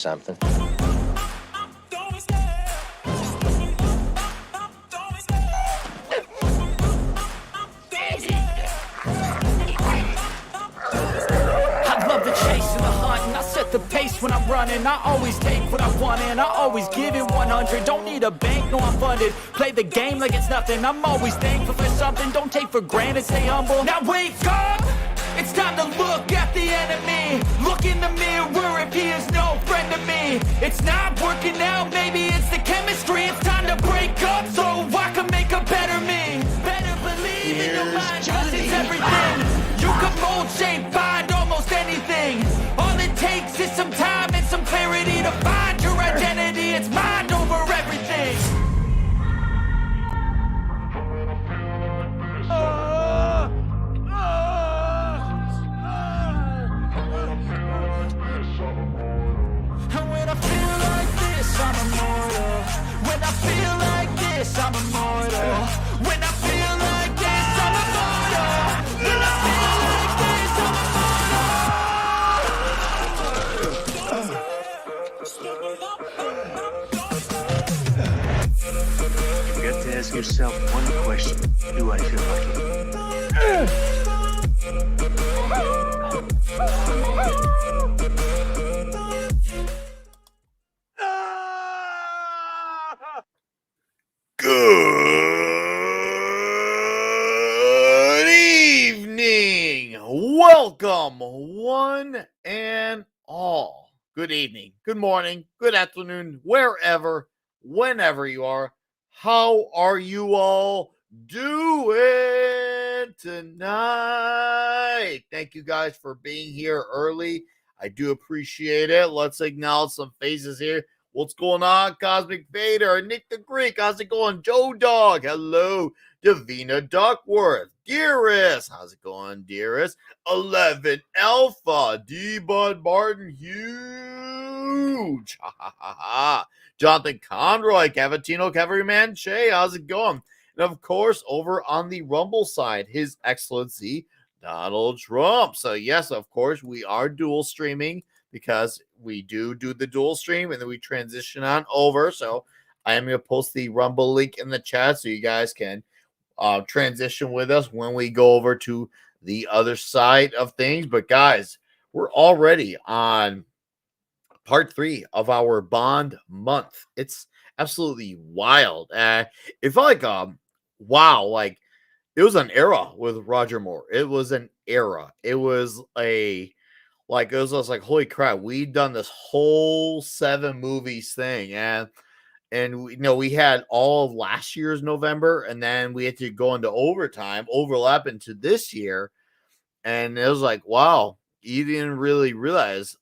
something. I love the chase and the hunt, and I set the pace when I'm running. I always take what I want and I always give it 100. Don't need a bank, no I'm funded. Play the game like it's nothing. I'm always thankful for something. Don't take for granted, stay humble. Now wake up! It's time to look at the enemy. Look in the mirror if he is no friend to me. It's not working out, maybe it's the chemistry. It's time to break up so I can make a better me. Better believe in your mind, cause it's everything. You can mold, shape, find almost anything. All it takes is some time and some clarity to find your identity. It's mind over everything. And when I feel like this, I'm immortal. When I feel like this, I'm immortal. When I feel like this, I'm immortal. When I feel like this, I'm You got to ask yourself one question. Do I feel lucky? Good evening. Welcome, one and all. Good evening, good morning, good afternoon, wherever, whenever you are. How are you all doing tonight? Thank you guys for being here early. I do appreciate it. Let's acknowledge some faces here. What's going on, Cosmic Vader? Nick the Greek, how's it going? Joe Dog, hello. Davina Duckworth, Dearest, how's it going, Dearest? 11 Alpha, D-Bud Martin, huge. Jonathan Conroy, Cavatino, Cavalryman Shay, how's it going? And of course, over on the Rumble side, His Excellency Donald Trump. So yes, of course, we are dual streaming, because we do the dual stream and then we transition on over. So I am going to post the Rumble link in the chat so you guys can transition with us when we go over to the other side of things. But guys, we're already on part 3 of our Bond month. It's absolutely wild. It felt like wow, like it was an era with Roger Moore. It was an era. It was a like, it was just like, holy crap, we've done this whole 7 movies thing. And we had all of last year's November, and then we had to go into overlap into this year. And it was like, wow, you didn't really realize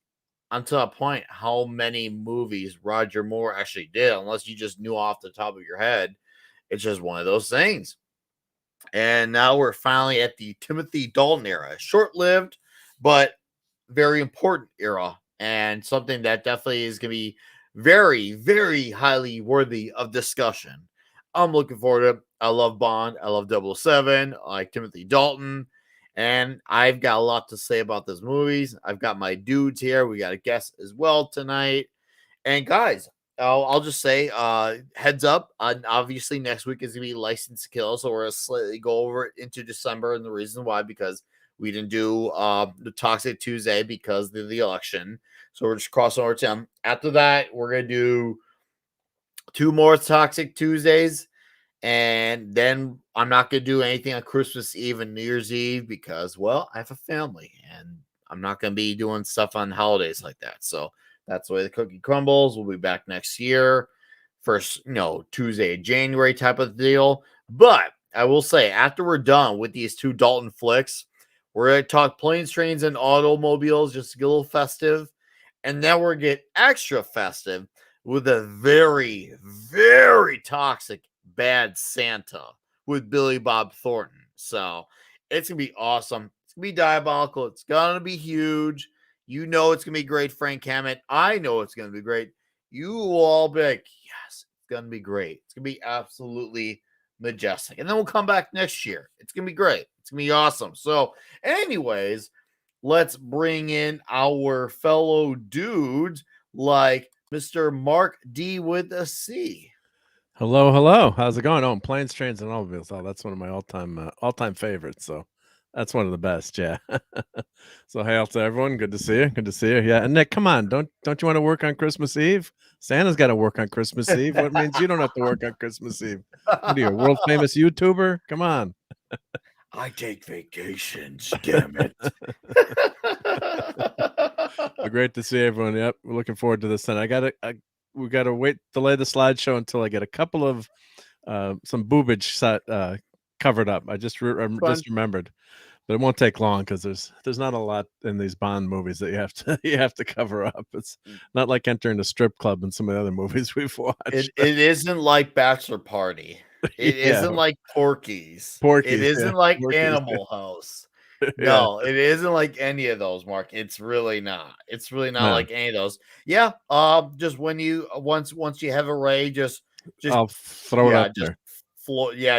until a point how many movies Roger Moore actually did, unless you just knew off the top of your head. It's just one of those things. And now we're finally at the Timothy Dalton era. Short-lived, but very important era, and something that definitely is going to be very, very highly worthy of discussion. I'm looking forward to it. I love Bond. I love 007. I like Timothy Dalton. And I've got a lot to say about those movies. I've got my dudes here. We got a guest as well tonight. And guys, I'll just say, heads up. Obviously, next week is going to be License to Kill. So we're going to slightly go over it into December. And the reason why, because we didn't do the Toxic Tuesday because of the election. So we're just crossing over to them. After that, we're going to do 2 more Toxic Tuesdays. And then I'm not going to do anything on Christmas Eve and New Year's Eve because, well, I have a family. And I'm not going to be doing stuff on holidays like that. So that's the way the cookie crumbles. We'll be back next year. First, Tuesday of January type of deal. But I will say, after we're done with these 2 Dalton flicks, we're going to talk planes, trains, and automobiles just to get a little festive. And then we're going to get extra festive with a very, very toxic Bad Santa with Billy Bob Thornton. So it's going to be awesome. It's going to be diabolical. It's going to be huge. You know it's going to be great, Frank Hammett. I know it's going to be great. You will all be like, yes, it's going to be great. It's going to be absolutely majestic. And then we'll come back next year. It's going to be great. It's going to be awesome. So anyways, let's bring in our fellow dudes. like Mr. Mark D with a C. Hello, hello. How's it going? Oh, Planes, Trains, and Automobiles. Oh, that's one of my all-time favorites. So that's one of the best. Yeah. So hey out to everyone. Good to see you. Good to see you. Yeah. And Nick, come on. Don't you want to work on Christmas Eve? Santa's got to work on Christmas Eve. What means you don't have to work on Christmas Eve? What are you, a world famous YouTuber? Come on. I take vacations, damn it. Well, great to see everyone. Yep, we're looking forward to this. And we gotta delay the slideshow until I get a couple of some boobage covered up. I just remembered, but it won't take long because there's not a lot in these Bond movies that you have to cover up. It's not like entering a strip club in some of the other movies we've watched. It isn't like Bachelor Party. It Yeah. isn't like Porky's. Porky's, It isn't yeah, like Porky's, Animal House. Yeah. No, it isn't like any of those, Mark. It's really not. It's really not No. like any of those. Yeah. Just when you once you have a ray, just I'll throw it up there.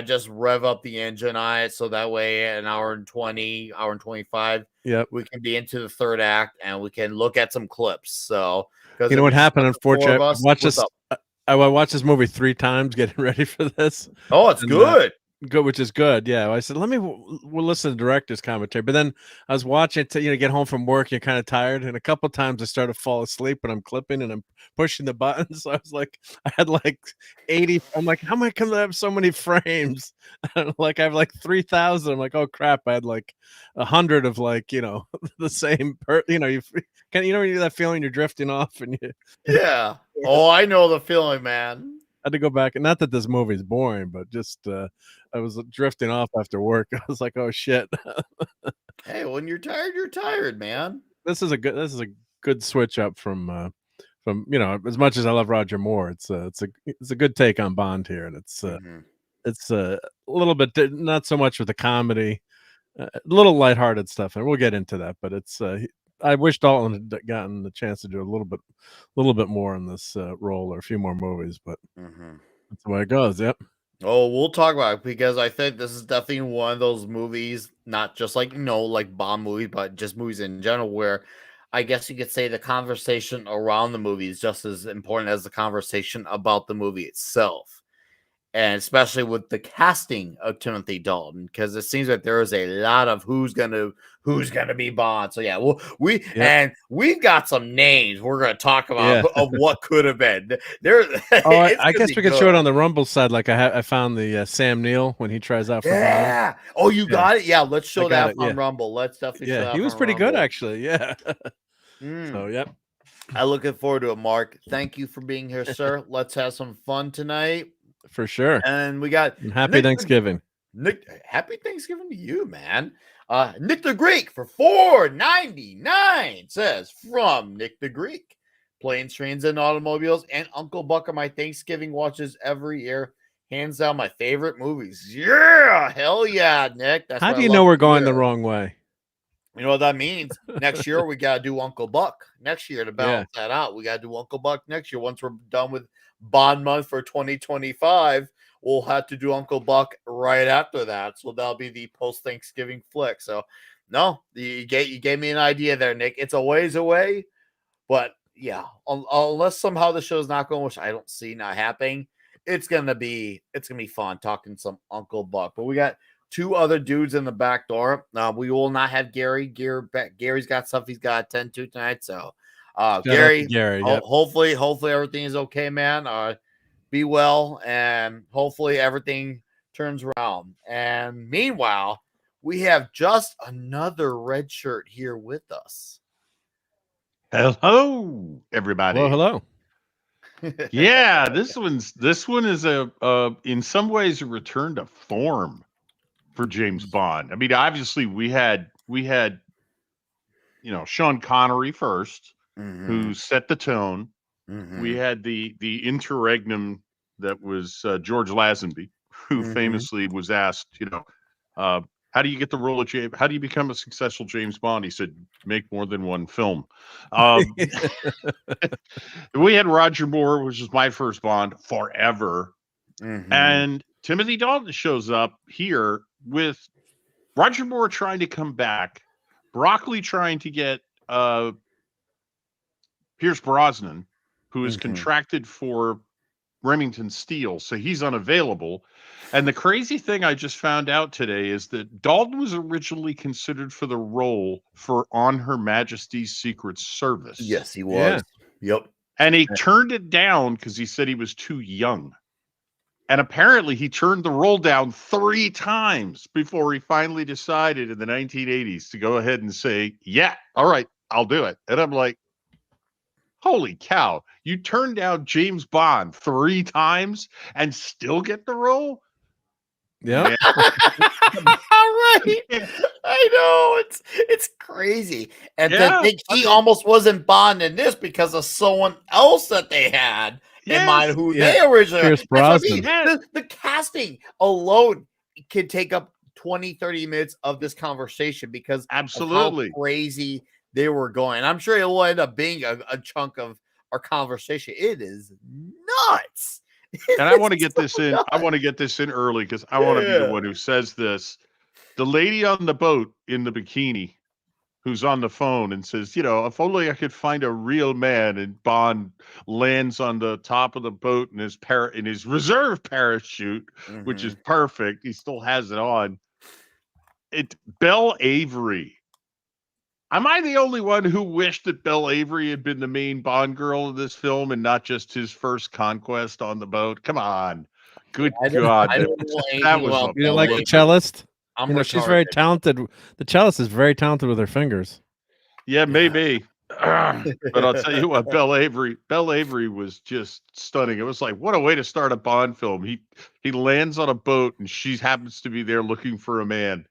Just rev up the engine on it so that way an hour and 20, hour and 25. Yep. We can be into the third act and we can look at some clips. So you know what happened? Unfortunately, I watched this movie 3 times getting ready for this. Oh, it's good. Good, which is good. Yeah, I said we'll listen to the director's commentary. But then I was watching it to get home from work. You're kind of tired, and a couple times I started to fall asleep, and I'm clipping and I'm pushing the buttons. So I was like, I had like 80. I'm like, how am I going to have so many frames? Like I have like 3,000. I'm like, oh crap! I had like 100 of the same. You when you do that feeling you're drifting off and you. Yeah. Oh, I know the feeling, man. I had to go back, and not that this movie's boring, but just I was drifting off after work. I was like, "Oh shit!" Hey, when you're tired, man. This is a good switch up from as much as I love Roger Moore, it's a good take on Bond here, and it's a little bit not so much with the comedy, a little lighthearted stuff, and we'll get into that. But it's I wish Dalton had gotten the chance to do a little bit more in this role or a few more movies, but that's the way it goes. Yep. Oh, we'll talk about it because I think this is definitely one of those movies, not just like like Bond movies, but just movies in general, where I guess you could say the conversation around the movie is just as important as the conversation about the movie itself. And especially with the casting of Timothy Dalton, because it seems like there is a lot of who's gonna be Bond. So yeah, we've got some names we're gonna talk about of what could have been. I guess we could show it on the Rumble side. Like I found the Sam Neill when he tries out for Bond. Oh, you got it. Yeah, let's show that on Rumble. Let's definitely. Yeah, he was pretty good actually. Yeah. So yep. I'm looking forward to it, Mark. Thank you for being here, sir. Let's have some fun tonight. For sure. And we got happy Thanksgiving. Nick, happy Thanksgiving to you, man. Nick the Greek for $4.99 says from Nick the Greek. Planes, Trains, and Automobiles and Uncle Buck are my Thanksgiving watches every year. Hands down, my favorite movies. Yeah, hell yeah, Nick. That's how do you know we're going the wrong way? You know what that means? Next year we gotta do Uncle Buck. Next year to balance that out, we gotta do Uncle Buck next year. Once we're done with Bond month for 2025, we'll have to do Uncle Buck right after that. So that'll be the post-Thanksgiving flick. So no, you gave me an idea there, Nick. It's a ways away, but yeah, unless somehow the show's not going, which I don't see not happening, it's gonna be fun talking some Uncle Buck. But we got 2 other dudes in the back door. We will not have Gerry. Gary's got stuff he's got to attend to tonight. So Gerry, hopefully everything is okay, man. Be well, and hopefully everything turns around. And meanwhile, we have just another red shirt here with us. Hello, everybody. Hello. Yeah, this one is in some ways a return to form for James Bond. I mean, obviously we had Sean Connery first, who set the tone. We had the interregnum that was George Lazenby, who famously was asked, how do you get the role of James? How do you become a successful James Bond? He said, make more than one film. We had Roger Moore, which was my first Bond forever. And Timothy Dalton shows up here with Roger Moore trying to come back, Broccoli trying to get Pierce Brosnan, who is contracted for Remington Steele, so he's unavailable. And the crazy thing I just found out today is that Dalton was originally considered for the role for On Her Majesty's Secret Service. Yes, he was. Yep. And he turned it down because he said he was too young. And apparently he turned the role down 3 times before he finally decided in the 1980s to go ahead and say, yeah, all right, I'll do it. And I'm like, holy cow, you turned down James Bond 3 times and still get the role? Yeah. Right. I know. It's crazy. And to think he almost wasn't Bond in this because of someone else that they had in mind who they originally Pierce Brosnan. the casting alone can take up 20-30 minutes of this conversation because absolutely of how crazy they were going. I'm sure it will end up being a chunk of our conversation. It is nuts. And I want to get this in. I want to get this in early because I want to be the one who says this. The lady on the boat in the bikini who's on the phone and says, you know, if only I could find a real man, and Bond lands on the top of the boat in his reserve parachute, which is perfect. He still has it on. Belle Avery. Am I the only one who wished that Belle Avery had been the main Bond girl of this film and not just his first conquest on the boat? Come on. Good God. That was you don't like the cellist? She's very talented. The cellist is very talented with her fingers. Yeah, maybe. But I'll tell you what, Belle Avery was just stunning. It was like, what a way to start a Bond film. He lands on a boat and she happens to be there looking for a man.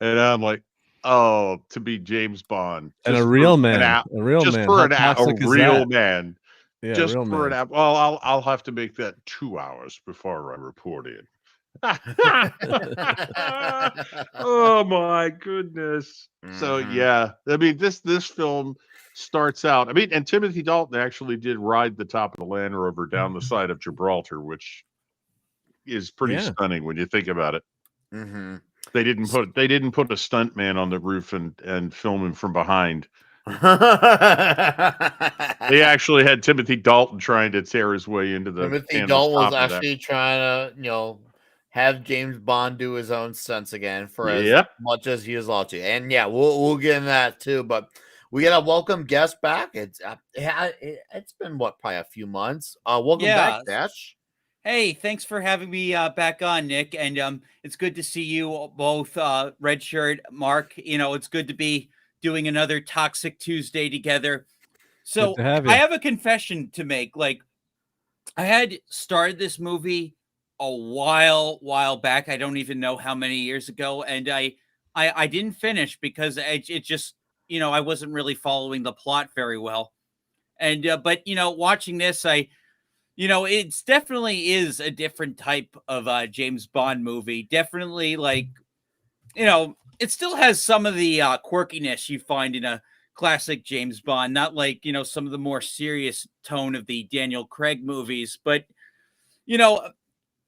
And I'm like, oh, to be James Bond. And a real man. A real man. Just for a real man. Yeah, just real for man. Well, I'll have to make that 2 hours before I report in. Oh my goodness. So yeah, I mean this film starts out. I mean, and Timothy Dalton actually did ride the top of the Land Rover down the side of Gibraltar, which is pretty stunning when you think about it. They didn't put a stunt man on the roof and film him from behind. They actually had Timothy Dalton trying to tear his way into the Timothy Dalton was actually trying to, have James Bond do his own stunts again for as much as he is allowed to. And yeah, we'll get into that too. But we got a welcome guest back. It's been probably a few months. Welcome back, Dash. Hey, thanks for having me back on, Nick. And it's good to see you both, Red Shirt, Mark. It's good to be doing another Toxic Tuesday together. So I have a confession to make. Like, I had started this movie a while back. I don't even know how many years ago. And I didn't finish because it just, I wasn't really following the plot very well. And, but, watching this, it's definitely is a different type of James Bond movie. Definitely like, it still has some of the quirkiness you find in a classic James Bond, not like, some of the more serious tone of the Daniel Craig movies. But,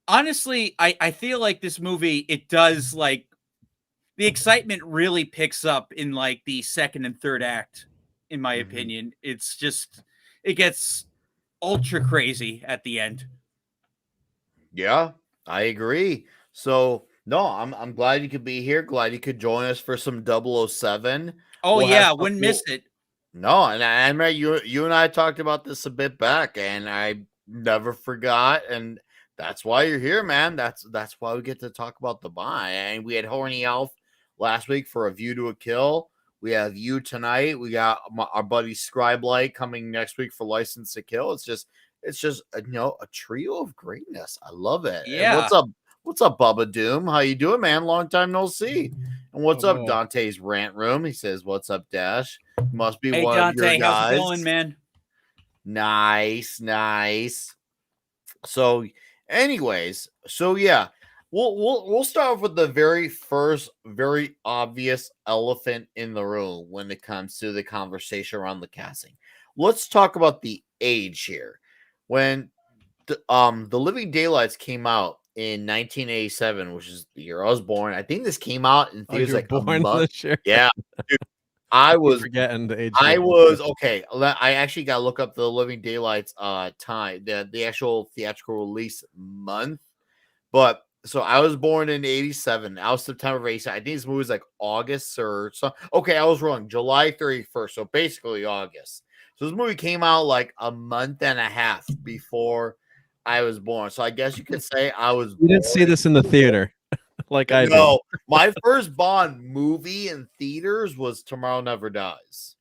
honestly, I feel like this movie, it does like the excitement really picks up in like the second and third act, in my opinion. It's just, it gets ultra crazy at the end. Yeah, I agree. So no, I'm glad you could be here. Glad you could join us for some 007. Oh wouldn't miss it. No, and I remember you and I talked about this a bit back, and I never forgot. And that's why you're here, man. That's why we get to talk about the Bond. And we had Horny Elf last week for A View to a Kill. We have you tonight. We got our buddy Scribe Light coming next week for License to Kill. It's just a trio of greatness. I love it. Yeah. And what's up, Bubba Doom? How you doing, man? Long time no see. And what's up, Dante's Rant Room? He says, "What's up, Dash? Must be one Dante, of your guys." how's it going, man? Nice. So, anyways, yeah. We'll start off with the very first, very obvious elephant in the room when it comes to the conversation around the casting. Let's talk about the age here. When the Living Daylights came out in 1987, which is the year I was born. I think this came out in theaters born this year. Yeah. Dude, I keep was forgetting the age I difference. was okay. I actually got to look up the Living Daylights time, the actual theatrical release month. But so I was born in 87. I was September of 87. I think this movie was like August or so. Okay, I was wrong. July 31st. So basically August. So this movie came out like a month and a half before I was born. So I guess you could say I was You born. didn't see this in the theater like I did. No, my first Bond movie in theaters was Tomorrow Never Dies.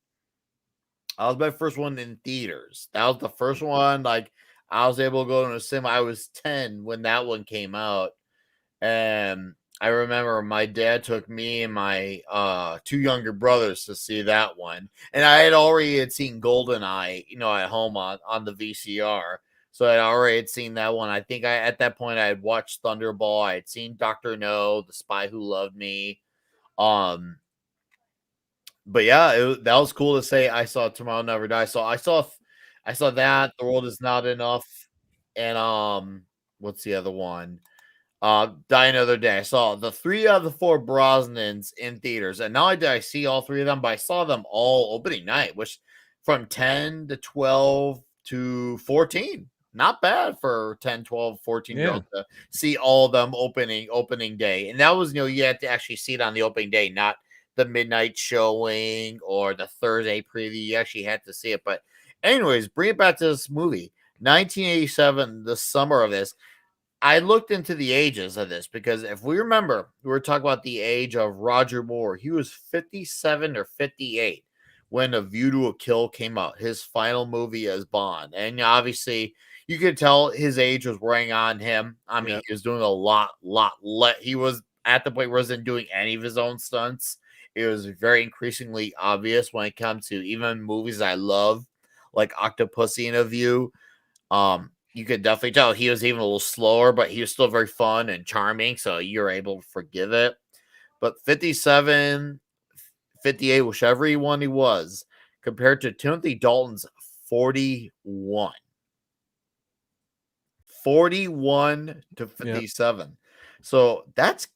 That was my first one in theaters. That was the first one. Like I was able to go to a cinema. I was 10 when that one came out. And I remember my dad took me and my two younger brothers to see that one. And I had already seen GoldenEye, at home on the VCR. So I already had seen that one. I think at that point I had watched Thunderball. I had seen Dr. No, The Spy Who Loved Me. But yeah, that was cool to say I saw Tomorrow Never Dies. So I saw that The World Is Not Enough, and what's the other one? Die Another Day. I saw the 3 out of the 4 Brosnans in theaters, and not only did I see all 3 of them, but I saw them all opening night, which from 10 to 12 to 14. Not bad for 10, 12, 14 year olds to see all of them opening day. And that was, you had to actually see it on the opening day, not the midnight showing or the Thursday preview. You actually had to see it. But anyways, bring it back to this movie. 1987, the summer of this. I looked into the ages of this because if we remember, we were talking about the age of Roger Moore. He was 57 or 58 when A View to a Kill came out, his final movie as Bond. And obviously, you could tell his age was wearing on him. I mean, he was doing a lot. He was at the point where he wasn't doing any of his own stunts. It was very increasingly obvious when it comes to even movies I love, like Octopussy in A View. You could definitely tell he was even a little slower, but he was still very fun and charming, so you're able to forgive it. But 57, 58, whichever one he was, compared to Timothy Dalton's 41. 41 to 57. Yep. So that's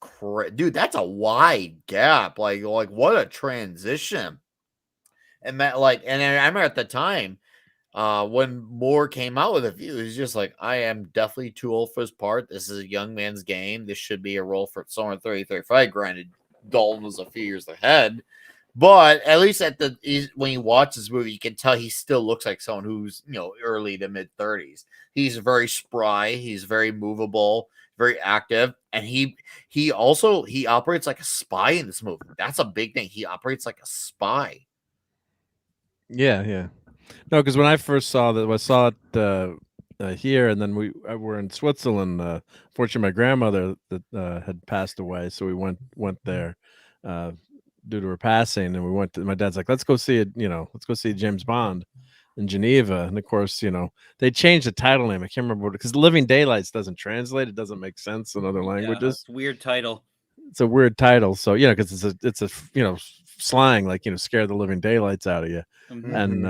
dude, that's a wide gap. Like what a transition. And that, and I remember at the time, when Moore came out with A View, he's just like, I am definitely too old for this part. This is a young man's game. This should be a role for someone 30, 35. Granted, Dalton was a few years ahead. But at least when you watch this movie, you can tell he still looks like someone who's, early to mid 30s. He's very spry. He's very movable, very active. And he operates like a spy in this movie. That's a big thing. He operates like a spy. Yeah. No, because when I first saw that, I saw it here, and then we were in Switzerland. Fortunately, my grandmother that had passed away, so we went there due to her passing, and we went to. My dad's like, let's go see it. Let's go see James Bond in Geneva, and of course, they changed the title name. I can't remember what, because Living Daylights doesn't translate. It doesn't make sense in other languages. Yeah, weird title. It's a weird title, so because it's a slang, like scare the living daylights out of you. Mm-hmm. And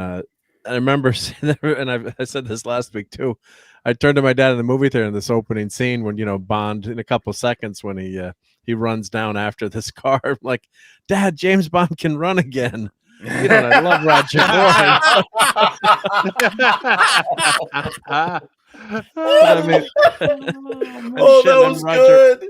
I remember saying that, and I said this last week too. I turned to my dad in the movie theater in this opening scene when Bond, in a couple of seconds, when he runs down after this car. I'm like, Dad, James Bond can run again. And I love Roger Moore. That was good.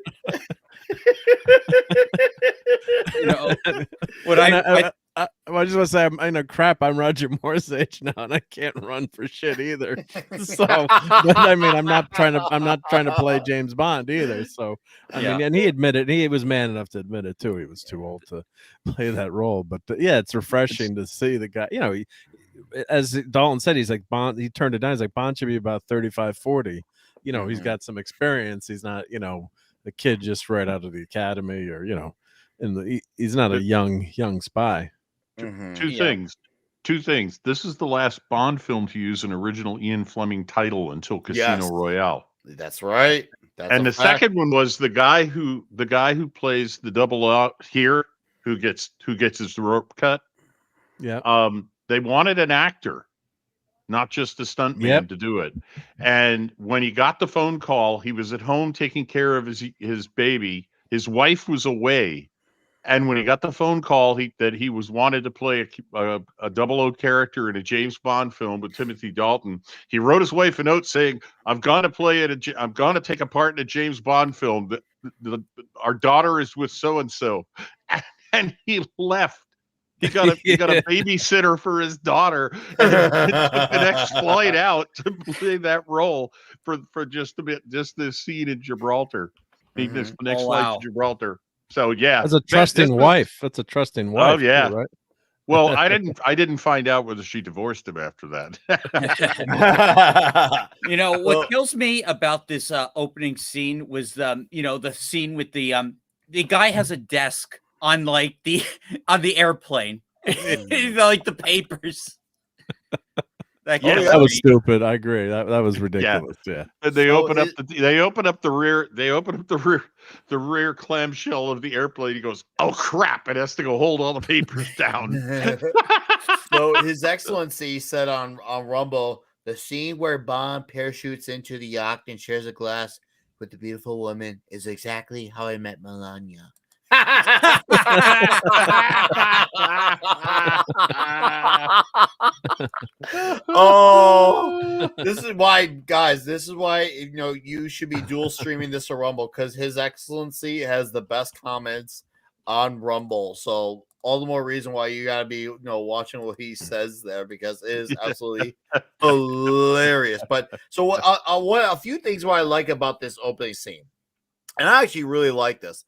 What I just want to say, I'm Roger Moore's age now, and I can't run for shit either. So, I'm not trying to play James Bond either. So, I mean, and he admitted, he was man enough to admit it too. He was too old to play that role. But yeah, it's refreshing to see the guy. As Dalton said, he's like Bond. He turned it down. He's like, Bond should be about 35, 40. He's got some experience. He's not, a kid just right out of the academy, or he's not a young spy. Two things. This is the last Bond film to use an original Ian Fleming title until Casino Royale. That's right. And the second one was the guy who plays the double out here, who gets his rope cut. Yeah. They wanted an actor, not just a stuntman, to do it. And when he got the phone call, he was at home taking care of his baby. His wife was away, And when he got the phone call that he was wanted to play a 00 character in a James Bond film with Timothy Dalton, he wrote his wife a note saying, I'm going to take a part in a James Bond film. Our daughter is with so-and-so. And he left. He got a babysitter for his daughter, and then took the next flight out to play that role for just a bit, just this scene in Gibraltar. The next flight to Gibraltar. So yeah, that's a trusting wife. That's a trusting wife. Oh yeah, too, right? Well, I didn't find out whether she divorced him after that. What kills me about this opening scene was the scene with the guy has a desk on like on the airplane, like the papers. That was stupid. I agree. That was ridiculous. Yeah. And they open up the rear clamshell of the airplane. He goes, "Oh crap!" It has to go hold all the papers down. So His Excellency said on Rumble, the scene where Bond parachutes into the yacht and shares a glass with the beautiful woman is exactly how I met Melania. Oh, this is why, guys. This is why you should be dual streaming this to Rumble, because His Excellency has the best comments on Rumble. So all the more reason why you gotta be watching what he says there, because it is absolutely hilarious. But so a few things what I like about this opening scene, and I actually really like this.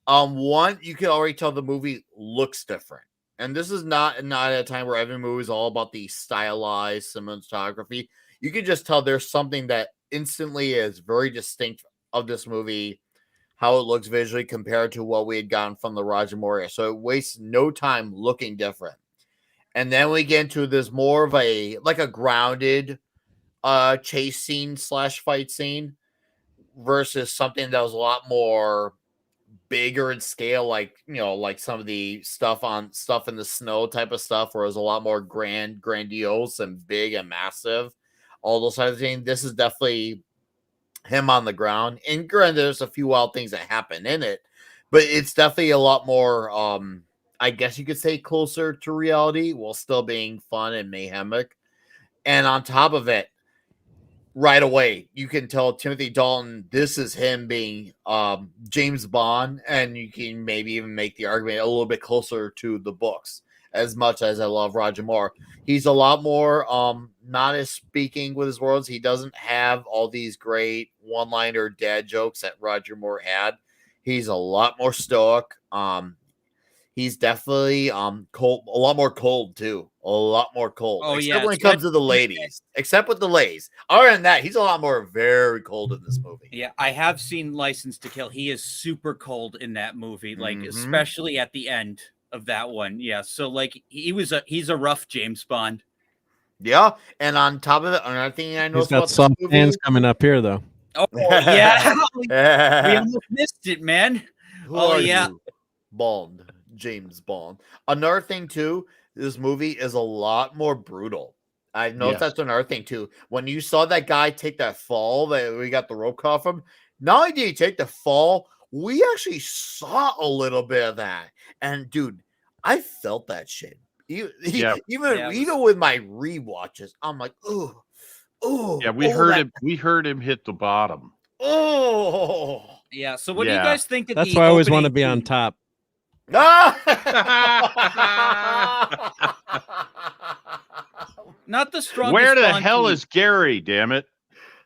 One, you can already tell the movie looks different. And this is not at a time where every movie is all about the stylized cinematography. You can just tell there's something that instantly is very distinct of this movie, how it looks visually compared to what we had gotten from the Roger Moore era. So it wastes no time looking different. And then we get into this more of a grounded chase scene / fight scene versus something that was a lot more bigger in scale, like some of the stuff in the snow type of stuff, where it was a lot more grandiose and big and massive, all those types of things. This is definitely him on the ground, and granted, there's a few wild things that happen in it, but it's definitely a lot more I guess you could say closer to reality while still being fun and mayhemic. And on top of it, right away, you can tell Timothy Dalton, this is him being James Bond, and you can maybe even make the argument a little bit closer to the books. As much as I love Roger Moore, he's a lot more not as speaking with his words. He doesn't have all these great one-liner dad jokes that Roger Moore had. He's a lot more stoic. He's definitely cold, a lot more cold too. A lot more cold. Oh, except when it comes to the ladies. Except with the ladies. Other than that, he's a lot more very cold in this movie. Yeah, I have seen License to Kill. He is super cold in that movie, like especially at the end of that one. Yeah, so like he's a rough James Bond. Yeah, and on top of it, another thing I know he's got some hands coming up here though. Oh yeah, we almost missed it, man. You? Bond. James Bond. Another thing too, this movie is a lot more brutal. I noticed that's another thing too. When you saw that guy take that fall that we got the rope call from, not only did he take the fall, we actually saw a little bit of that. And dude, I felt that shit. Even with my rewatches, I'm like, oh. Yeah, we heard him hit the bottom. Oh. Yeah. So what do you guys think of that's why I always want to be on top. Not the strongest. Where the hell is Gerry? Damn it!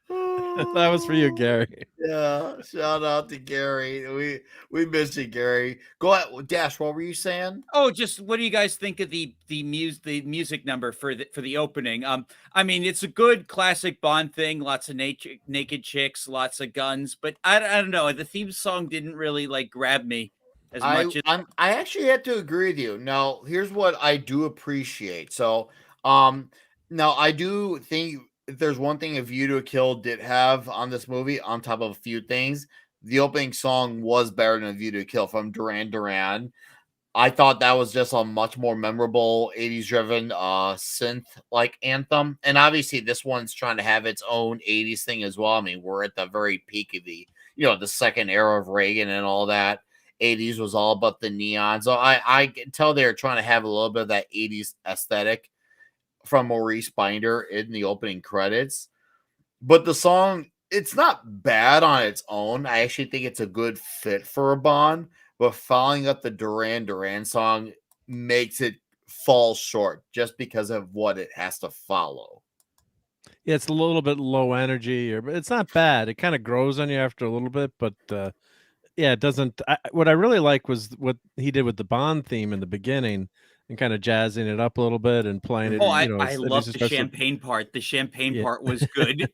That was for you, Gerry. Yeah, shout out to Gerry. We miss you, Gerry. Go ahead, Dash. What were you saying? Oh, just what do you guys think of the music number for the opening? I mean, it's a good classic Bond thing. Lots of naked chicks, lots of guns, but I don't know. The theme song didn't really like grab me. I actually had to agree with you. Now, here's what I do appreciate. So, now I do think if there's one thing A View to a Kill did have on this movie, on top of a few things, the opening song was better than A View to a Kill from Duran Duran. I thought that was just a much more memorable 80s driven synth like anthem. And obviously this one's trying to have its own 80s thing as well. I mean, we're at the very peak of the, the second era of Reagan and all that. '80s was all about the neon. So I can tell they were trying to have a little bit of that '80s aesthetic from Maurice Binder in the opening credits. But the song, it's not bad on its own. I actually think it's a good fit for a Bond. But following up the Duran Duran song makes it fall short just because of what it has to follow. Yeah, it's a little bit low energy, but it's not bad. It kind of grows on you after a little bit, but yeah, it doesn't. What I really like was what he did with the Bond theme in the beginning and kind of jazzing it up a little bit and playing it. Oh, You know, I as love he the starts to, champagne part. The champagne yeah, part was good.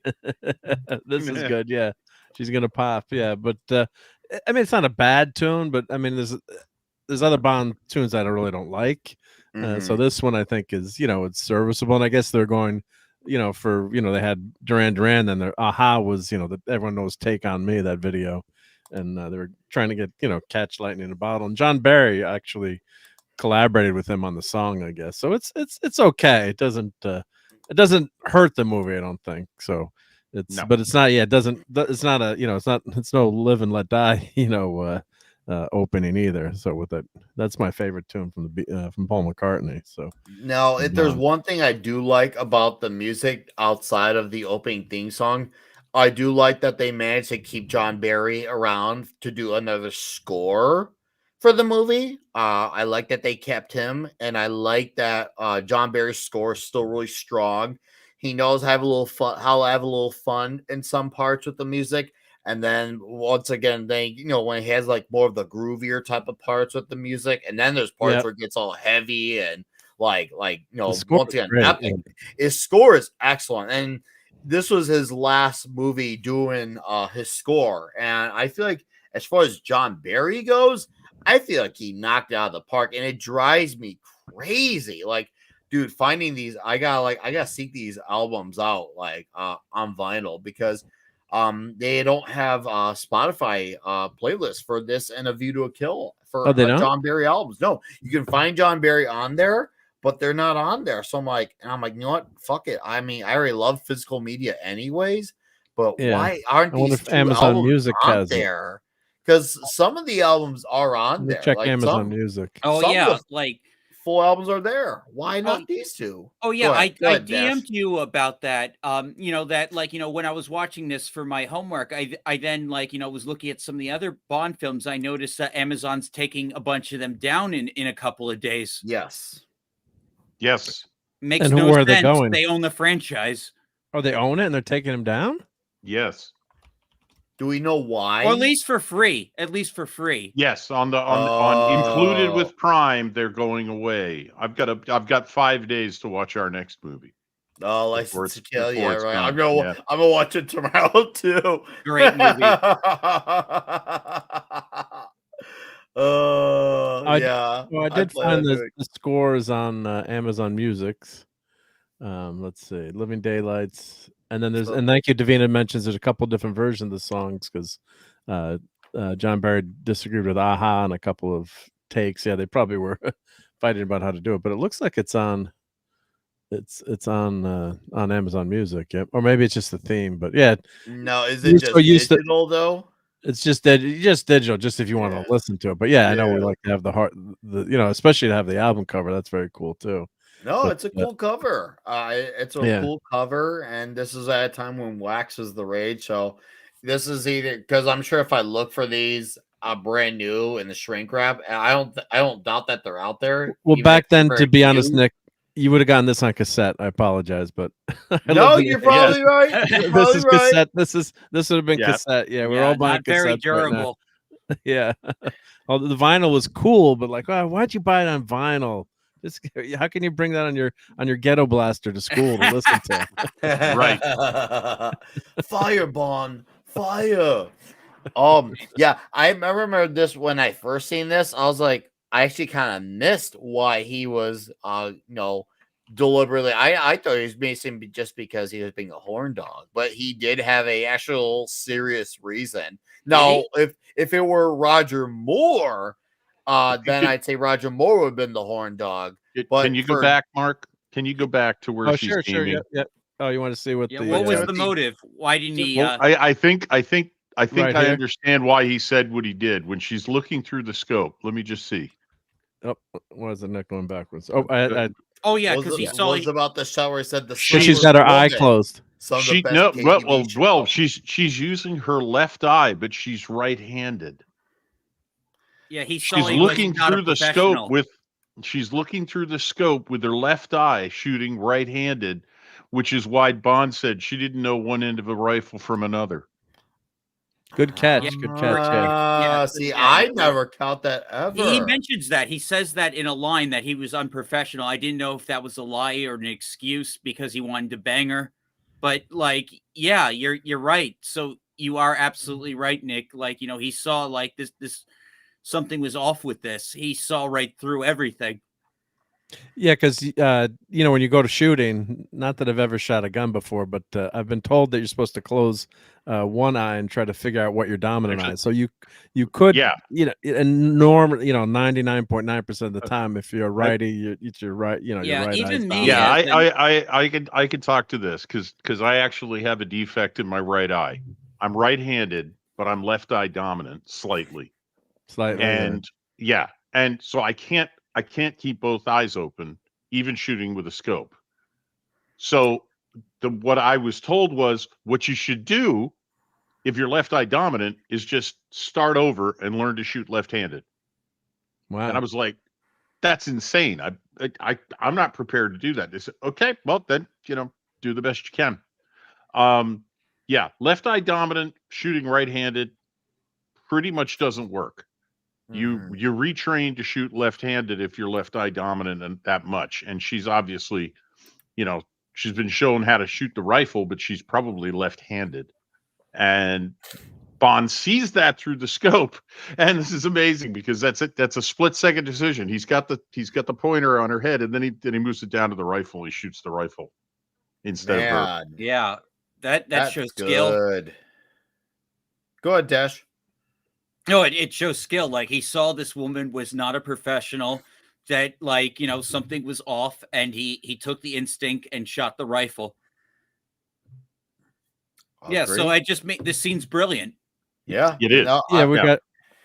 this is good. Yeah, she's gonna pop. Yeah, but I mean, it's not a bad tune, but I mean, there's other Bond tunes that I really don't like. So this one I think is, it's serviceable, and I guess they're going, for they had Duran Duran, then their Aha was, that everyone knows Take on Me, that video, and they were trying to get catch lightning in a bottle, and John Barry actually collaborated with him on the song, I guess. So it's okay. It doesn't hurt the movie, I don't think so. But it's not. Yeah, it doesn't. It's not a. It's not. It's no Live and Let Die. Opening either. So with that's my favorite tune from Paul McCartney. So now, if there's one thing I do like about the music outside of the opening theme song, I do like that they managed to keep John Barry around to do another score for the movie. I like that they kept him, and I like that John Barry's score is still really strong. He knows how to have a little fun in some parts with the music. And then once again, when he has like more of the groovier type of parts with the music, and then there's parts where it gets all heavy and like once again, epic. His score is excellent, and this was his last movie doing his score. And I feel like as far as John Barry goes, I feel like he knocked it out of the park, and it drives me crazy. Like, dude, finding these, I gotta seek these albums out on vinyl because they don't have Spotify playlists for this and A View to a Kill for John Barry albums. No, you can find John Barry on there, but they're not on there. So I'm like, you know what? Fuck it. I mean, I already love physical media anyways, but why aren't these two Amazon albums Music on there? Because some of the albums are on there. Check Amazon Music. Oh yeah, like full albums are there. Why not these two? Oh yeah, I DM'd you about that. When I was watching this for my homework, I then was looking at some of the other Bond films. I noticed that Amazon's taking a bunch of them down in a couple of days. Yes. Makes no sense. They going? They own the franchise. Oh, they own it and they're taking them down? Yes. Do we know why? Or at least for free. Yes, on included with Prime, they're going away. I've got 5 days to watch our next movie. Oh, License to Kill, yeah, right. I'm gonna watch it tomorrow too. Great movie. I did find the scores on Amazon Music's. Let's see, Living Daylights, and then and thank you, Davina mentions there's a couple different versions of the songs because John Barry disagreed with Aha on a couple of takes. Yeah, they probably were fighting about how to do it, but it looks like it's on Amazon Music, yeah, or maybe it's just the theme. But yeah, no, is it just digital though? It's just digital, just if you want to listen to it. But yeah, I know we like to have especially to have the album cover. That's very cool too. No, it's a cool cover. It's a cool cover, and this is at a time when wax is the rage. So this is either because I'm sure if I look for these brand new in the shrink wrap, I don't doubt that they're out there. Well, back then, to be honest, Nick, you would have gotten this on cassette. I apologize, but no, you're probably right. This is cassette. This would have been cassette. Yeah, we're all buying cassettes. Very durable. Right now. Yeah. Well, the vinyl was cool, but why'd you buy it on vinyl? How can you bring that on your ghetto blaster to school to listen to? Right. Fire, Bond. Fire. Yeah, I remember this when I first seen this. I was like, I actually kind of missed why he was, deliberately. I thought he was basically just because he was being a horn dog, but he did have a actual serious reason. Now, if it were Roger Moore, then I'd say Roger Moore would have been the horn dog. But can you go back, Mark? Can you go back to where she's sure. Yeah. Oh, you want to see what was the motive? Why didn't he? I think I think Right I here? understand why he said what he did. When she's looking through the scope, let me just see. Oh, why is the neck going backwards? Oh yeah, Was because he it saw. was about the shot where he said the She- She's slimmest got her eye woman. closed. Some of the She best no KGB well, show. she's using her left eye, but she's right-handed. Yeah, he saw She's he was looking not a through the scope professional. with she's looking through the scope with her left eye, shooting right-handed, which is why Bond said she didn't know one end of a rifle from another. Good catch. Good catch. Yeah. Yeah, See, yeah. I never count that He ever. mentions that. He says that in a line that he was unprofessional. I didn't know if that was a lie or an excuse because he wanted to bang her. But like, yeah, you're right. So you are absolutely right, Nick. Like, he saw like this something was off with this. He saw right through everything. Yeah, because when you go to shooting, not that I've ever shot a gun before, but I've been told that you're supposed to close one eye and try to figure out what your dominant eye is. So you could, Yeah. and normally, 99.9% of the time, if you're a righty, it's your right, your Yeah, right eye's even me, dominant. Yeah, I could talk to this because I actually have a defect in my right eye. I'm right-handed, but I'm left eye dominant slightly. Slightly. And and so I can't keep both eyes open, even shooting with a scope. So what I was told was what you should do if you're left eye dominant is just start over and learn to shoot left-handed. Wow. And I was like, that's insane. I'm not prepared to do that. They said, okay, well then, do the best you can. Left eye dominant, shooting right-handed pretty much doesn't work. You retrain to shoot left-handed if you're left eye dominant and that much. And she's obviously, she's been shown how to shoot the rifle, but she's probably left-handed. And Bond sees that through the scope, and this is amazing because that's a split-second decision. He's got the pointer on her head, and then he moves it down to the rifle. He shoots the rifle instead of her. Yeah, that That's shows skill. good. Go ahead, Dash. No, it shows skill. Like he saw this woman was not a professional, that like, something was off, and he took the instinct and shot the rifle. Yeah, so I just make this scene's brilliant. Yeah, It is. Yeah,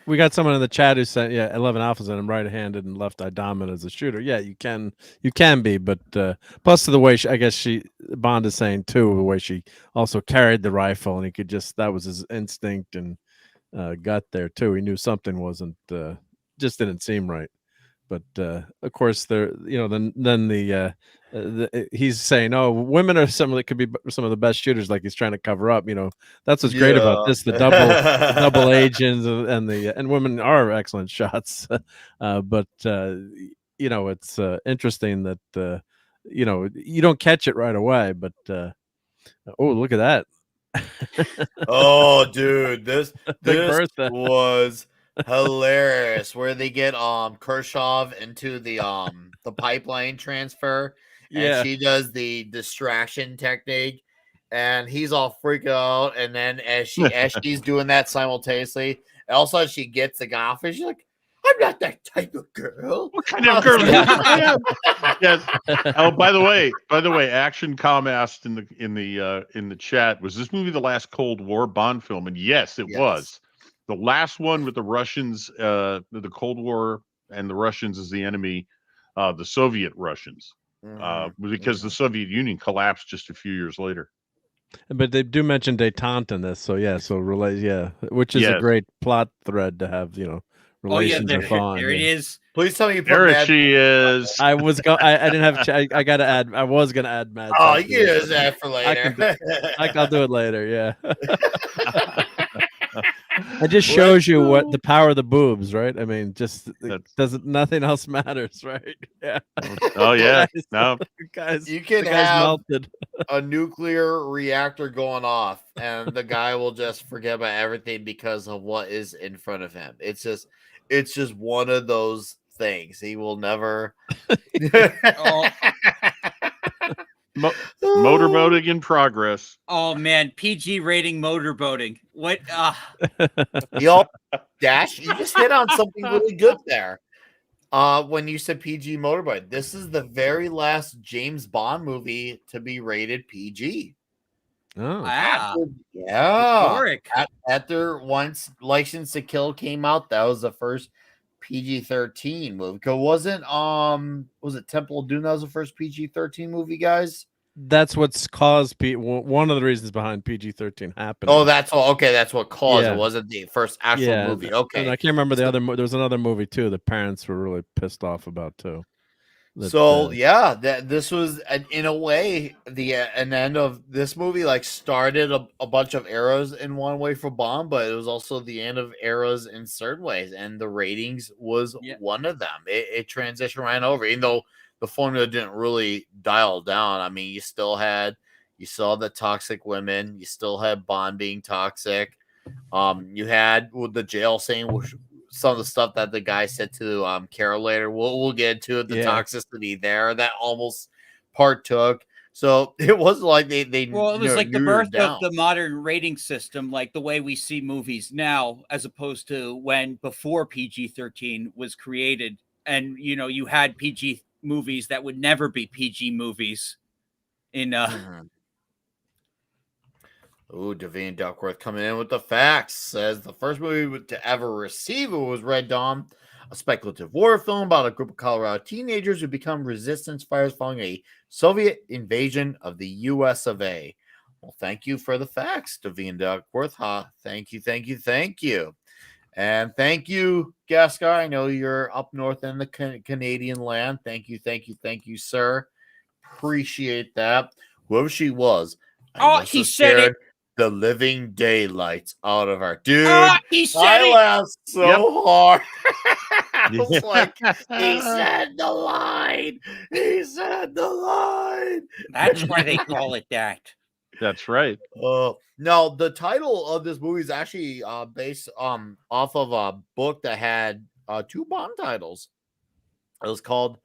we got someone in the chat who said, 11 alphas and I'm right-handed and left eye dominant as a shooter. Yeah, you can be, but plus to the way I guess Bond is saying too, the way she also carried the rifle, and he could that was his instinct and got there too. He knew something wasn't just didn't seem right. But of course, he's saying, "Oh, women are some that could be some of the best shooters." Like he's trying to cover up. That's what's great about this: the double agents and women are excellent shots. But it's interesting that you don't catch it right away. But oh, look at that! Oh, dude, this Bertha. was hilarious. Where they get Kershaw into the pipeline transfer, and she does the distraction technique, and he's all freaked out. And then as she's doing that simultaneously, all of a sudden she gets the guy off, and she's like, "I'm not that type of girl." What kind of girl? Yes. Oh, by the way, Action Com asked in the chat, was this movie the last Cold War Bond film? And yes, it was. The last one with the Russians, the Cold War and the Russians as the enemy, the Soviet Russians, because the Soviet Union collapsed just a few years later. But they do mention detente in this, so which is a great plot thread to have, relations are fine. There it is. Please tell me you put there she is. I was I didn't have I got to add. I was going to add Mad. Oh, you can use that for later. I'll do it later. Yeah. It just shows you what the power of the boobs, right? I mean, just nothing else matters, right? Yeah. Oh yeah. No, guys, you can have melted. A nuclear reactor going off, and the guy will just forget about everything because of what is in front of him. It's just one of those things. He will never. Motorboating in progress. Oh man, PG rating motorboating. What? Dash, you just hit on something really good there. When you said PG motorboat, this is the very last James Bond movie to be rated PG. Oh, yeah. after once License to Kill came out, that was the first PG-13 movie. Cause was it Temple of Doom that was the first PG-13 movie, guys? That's what's caused one of the reasons behind PG-13 happening. Oh, that's all. Okay, that's what caused it. Yeah. Wasn't the first actual movie. And Okay, I can't remember the other. There was another movie too. The parents were really pissed off about too. This was in a way an end of this movie. Like started a bunch of eras in one way for Bond, but it was also the end of eras in certain ways, and the ratings was one of them. It transitioned right over, even though the formula didn't really dial down. I mean, you still had the toxic women, you still had Bond being toxic. You had with the jail scene, which some of the stuff that the guy said to Carol later. We'll get into it, the toxicity there that almost partook. So it wasn't like they it was like the birth down. of the modern rating system, like the way we see movies now, as opposed to when before PG-13 was created, and you had PG movies that would never be PG movies. Ooh, Davine Duckworth coming in with the facts. Says the first movie to ever receive it was Red Dawn, a speculative war film about a group of Colorado teenagers who become resistance fighters following a Soviet invasion of the U.S. of A. Well, thank you for the facts, Davine Duckworth. Thank you. And thank you, Gascar. I know you're up north in the Canadian land. Thank you, sir. Appreciate that. Whoever she was. He said it. The living daylights out of her. Dude, I laughed so hard. I was like, he said the line. That's why they call it that. That's right. Now, the title of this movie is actually based off of a book that had two Bond titles. It was called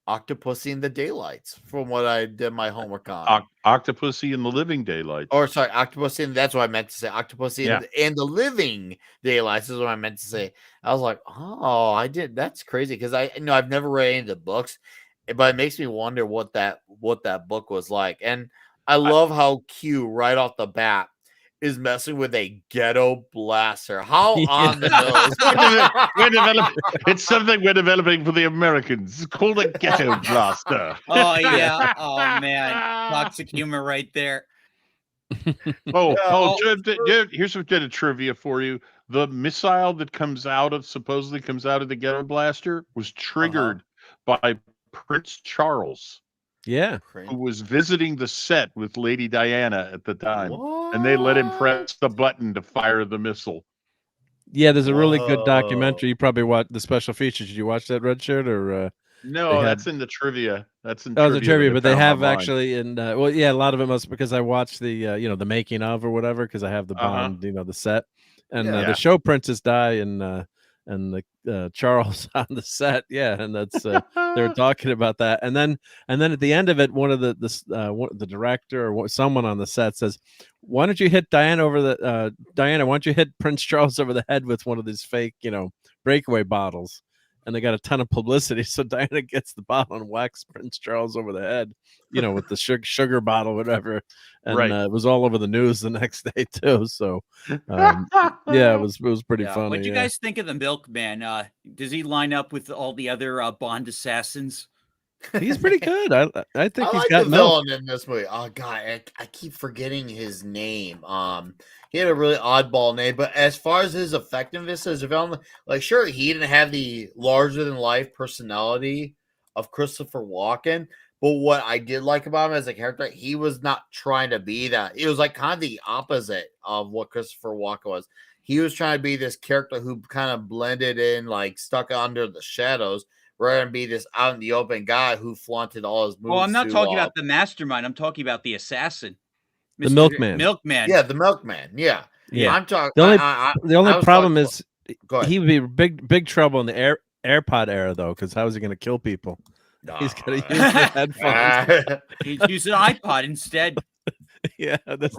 Octopussy in the Daylights, from what I did my homework on. Octopussy in the Living Daylights. Or sorry, Octopussy, and that's what I meant to say. Octopussy in the Living Daylights is what I meant to say. I was like, oh, I did. That's crazy because I've never read any of the books, but it makes me wonder what that book was like. And I love how Q right off the bat is messing with a ghetto blaster. How on the nose? It's something we're developing for the Americans. It's called a ghetto blaster. Oh, yeah. Oh, man. Toxic humor right there. Here's some bit of trivia for you. The missile that supposedly comes out of the ghetto blaster was triggered by Prince Charles. Yeah. Who was visiting the set with Lady Diana at the time. And they let him press the button to fire the missile. Yeah, there's a really good documentary. You probably watched the special features. Did you watch that, Red Shirt? Or no, that's in the trivia. That's in the trivia, but they have actually a lot of it must because I watched the the making of or whatever because I have the Bond, the set. And the show Princess Di and the Charles on the set, and that's they were talking about that, and then at the end of it, one of the director or someone on the set says, "Why don't you hit Diana? Why don't you hit Prince Charles over the head with one of these fake, breakaway bottles?" And they got a ton of publicity, so Diana gets the bottle and whacks Prince Charles over the head, with the sugar bottle, whatever. And it was all over the news the next day too. So, it was pretty funny. What do you guys think of the Milkman? Does he line up with all the other Bond assassins? He's pretty good. I think he's like got the villain in this movie. Oh god, I keep forgetting his name. He had a really oddball name, but as far as his effectiveness as a villain, like sure, he didn't have the larger than life personality of Christopher Walken. But what I did like about him as a character, he was not trying to be that. It was like kind of the opposite of what Christopher Walken was. He was trying to be this character who kind of blended in, like stuck under the shadows, rather than be this out in the open guy who flaunted all his moves. Well, I'm not talking about the mastermind. I'm talking about the assassin. The Milkman. Yeah, the Milkman. Yeah. I'm talking. The only problem is he would be big trouble in the AirPod era, though, because how is he going to kill people? He's going to use the headphones. He'd use an iPod instead.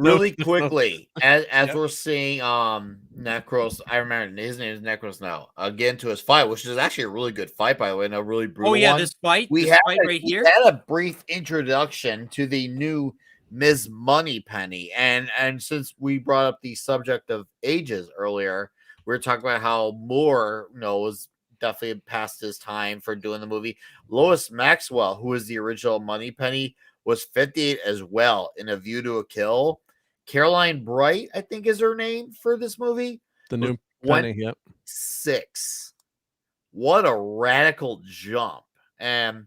Really quickly, as we're seeing Necros, I remember his name is Necros now, get into his fight, which is actually a really good fight, by the way, and a really brutal one. This fight? We had right here? We had a brief introduction to the new Ms. Moneypenny. And since we brought up the subject of ages earlier, we were talking about how Moore, was definitely past his time for doing the movie. Lois Maxwell, who was the original Moneypenny, was 58 as well in A View to a Kill. Caroline Bright, I think is her name for this movie. The was new Penny. Yep. 26. What a radical jump. And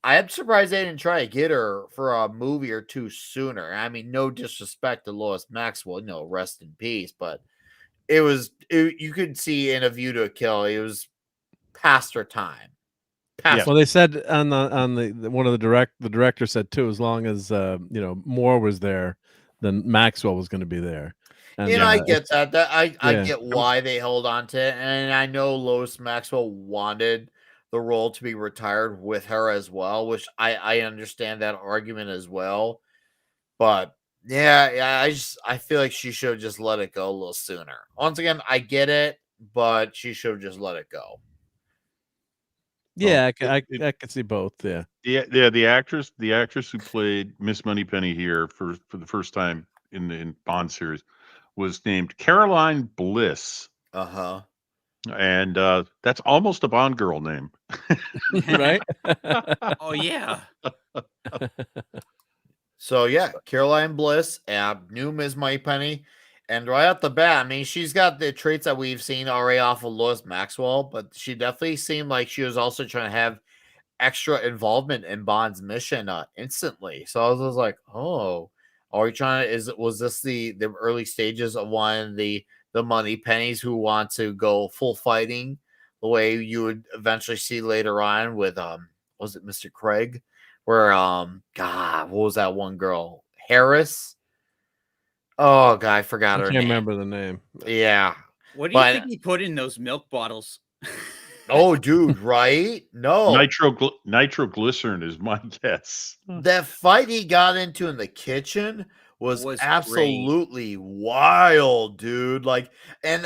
I'm surprised they didn't try to get her for a movie or two sooner. I mean, no disrespect to Lois Maxwell, rest in peace, but you could see in A View to a Kill, it was past her time. Yeah. Well, they said on the one of the director said too, as long as Moore was there, then Maxwell was going to be there. And I get that. I yeah. get why they held on to it, and I know Lois Maxwell wanted the role to be retired with her as well, which I understand that argument as well. But yeah, I feel like she should have just let it go a little sooner. Once again, I get it, but she should have just let it go. Yeah, I could see both. Yeah. Yeah, the actress who played Miss Moneypenny here for the first time in Bond series was named Caroline Bliss. Uh-huh. And that's almost a Bond girl name. Right? Oh yeah. So yeah, Caroline Bliss, new Ms. Moneypenny. And right off the bat, I mean, she's got the traits that we've seen already off of Lois Maxwell, but she definitely seemed like she was also trying to have extra involvement in Bond's mission instantly. So I was like, oh, are we trying to, was this the early stages of one of the money pennies who want to go full fighting the way you would eventually see later on with was it Mr. Craig? Where God, what was that one girl? Harris? Oh god, I forgot I her can't name. remember the name. Yeah. What do you think he put in those milk bottles? Oh, dude, right? No. Nitroglycerin is my guess. That fight he got into in the kitchen was absolutely wild, dude. Like, and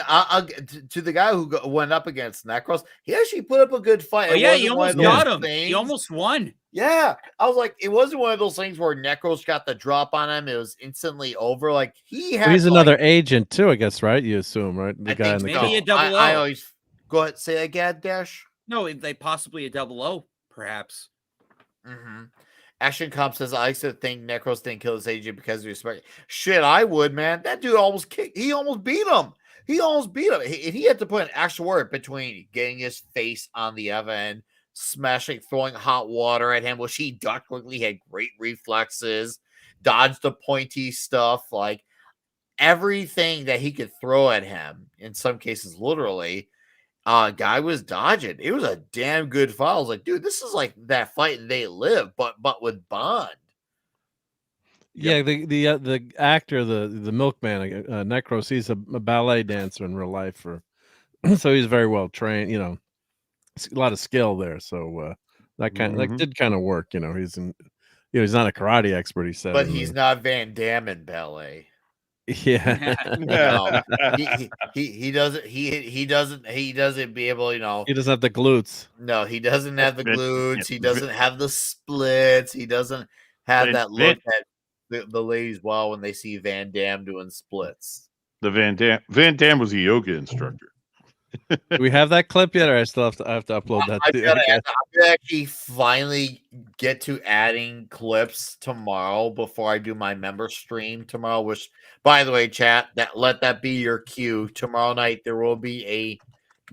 to the guy who went up against Necros, he actually put up a good fight. Oh, yeah, he almost got him. He almost won. Yeah, I was like, it wasn't one of those things where Necros got the drop on him. It was instantly over. Like he's another agent too, I guess, right? You assume, right? The guy in the maybe a double O. I always go ahead, say again, Dash. No, they possibly a double O, perhaps. Mm-hmm. Action Cop says, I used to think Necros didn't kill his agent because of respect. Shit, I would, man. That dude almost kicked. He almost beat him. He had to put an extra word between getting his face on the oven, smashing, throwing hot water at him, which he ducked quickly, had great reflexes, dodged the pointy stuff, like everything that he could throw at him, in some cases, literally. Guy was dodging. It was a damn good fight. I was like, dude, this is like that fight in They Live, but with Bond. Yeah, the actor, the milkman, Necros, he's a ballet dancer in real life, so he's very well trained. A lot of skill there. So that did kind of work. He's he's not a karate expert. He said, but he's not Van Damme in ballet. Yeah. No, he doesn't be able, he doesn't have the glutes. No, he doesn't have the glutes. He doesn't have the splits. He doesn't have that look that the ladies wow when they see Van Damme doing splits. The Van Damme was a yoga instructor. Do we have that clip yet, or I have to upload that? I'm gonna actually finally get to adding clips tomorrow before I do my member stream tomorrow. Which, by the way, chat, let that be your cue. Tomorrow night there will be a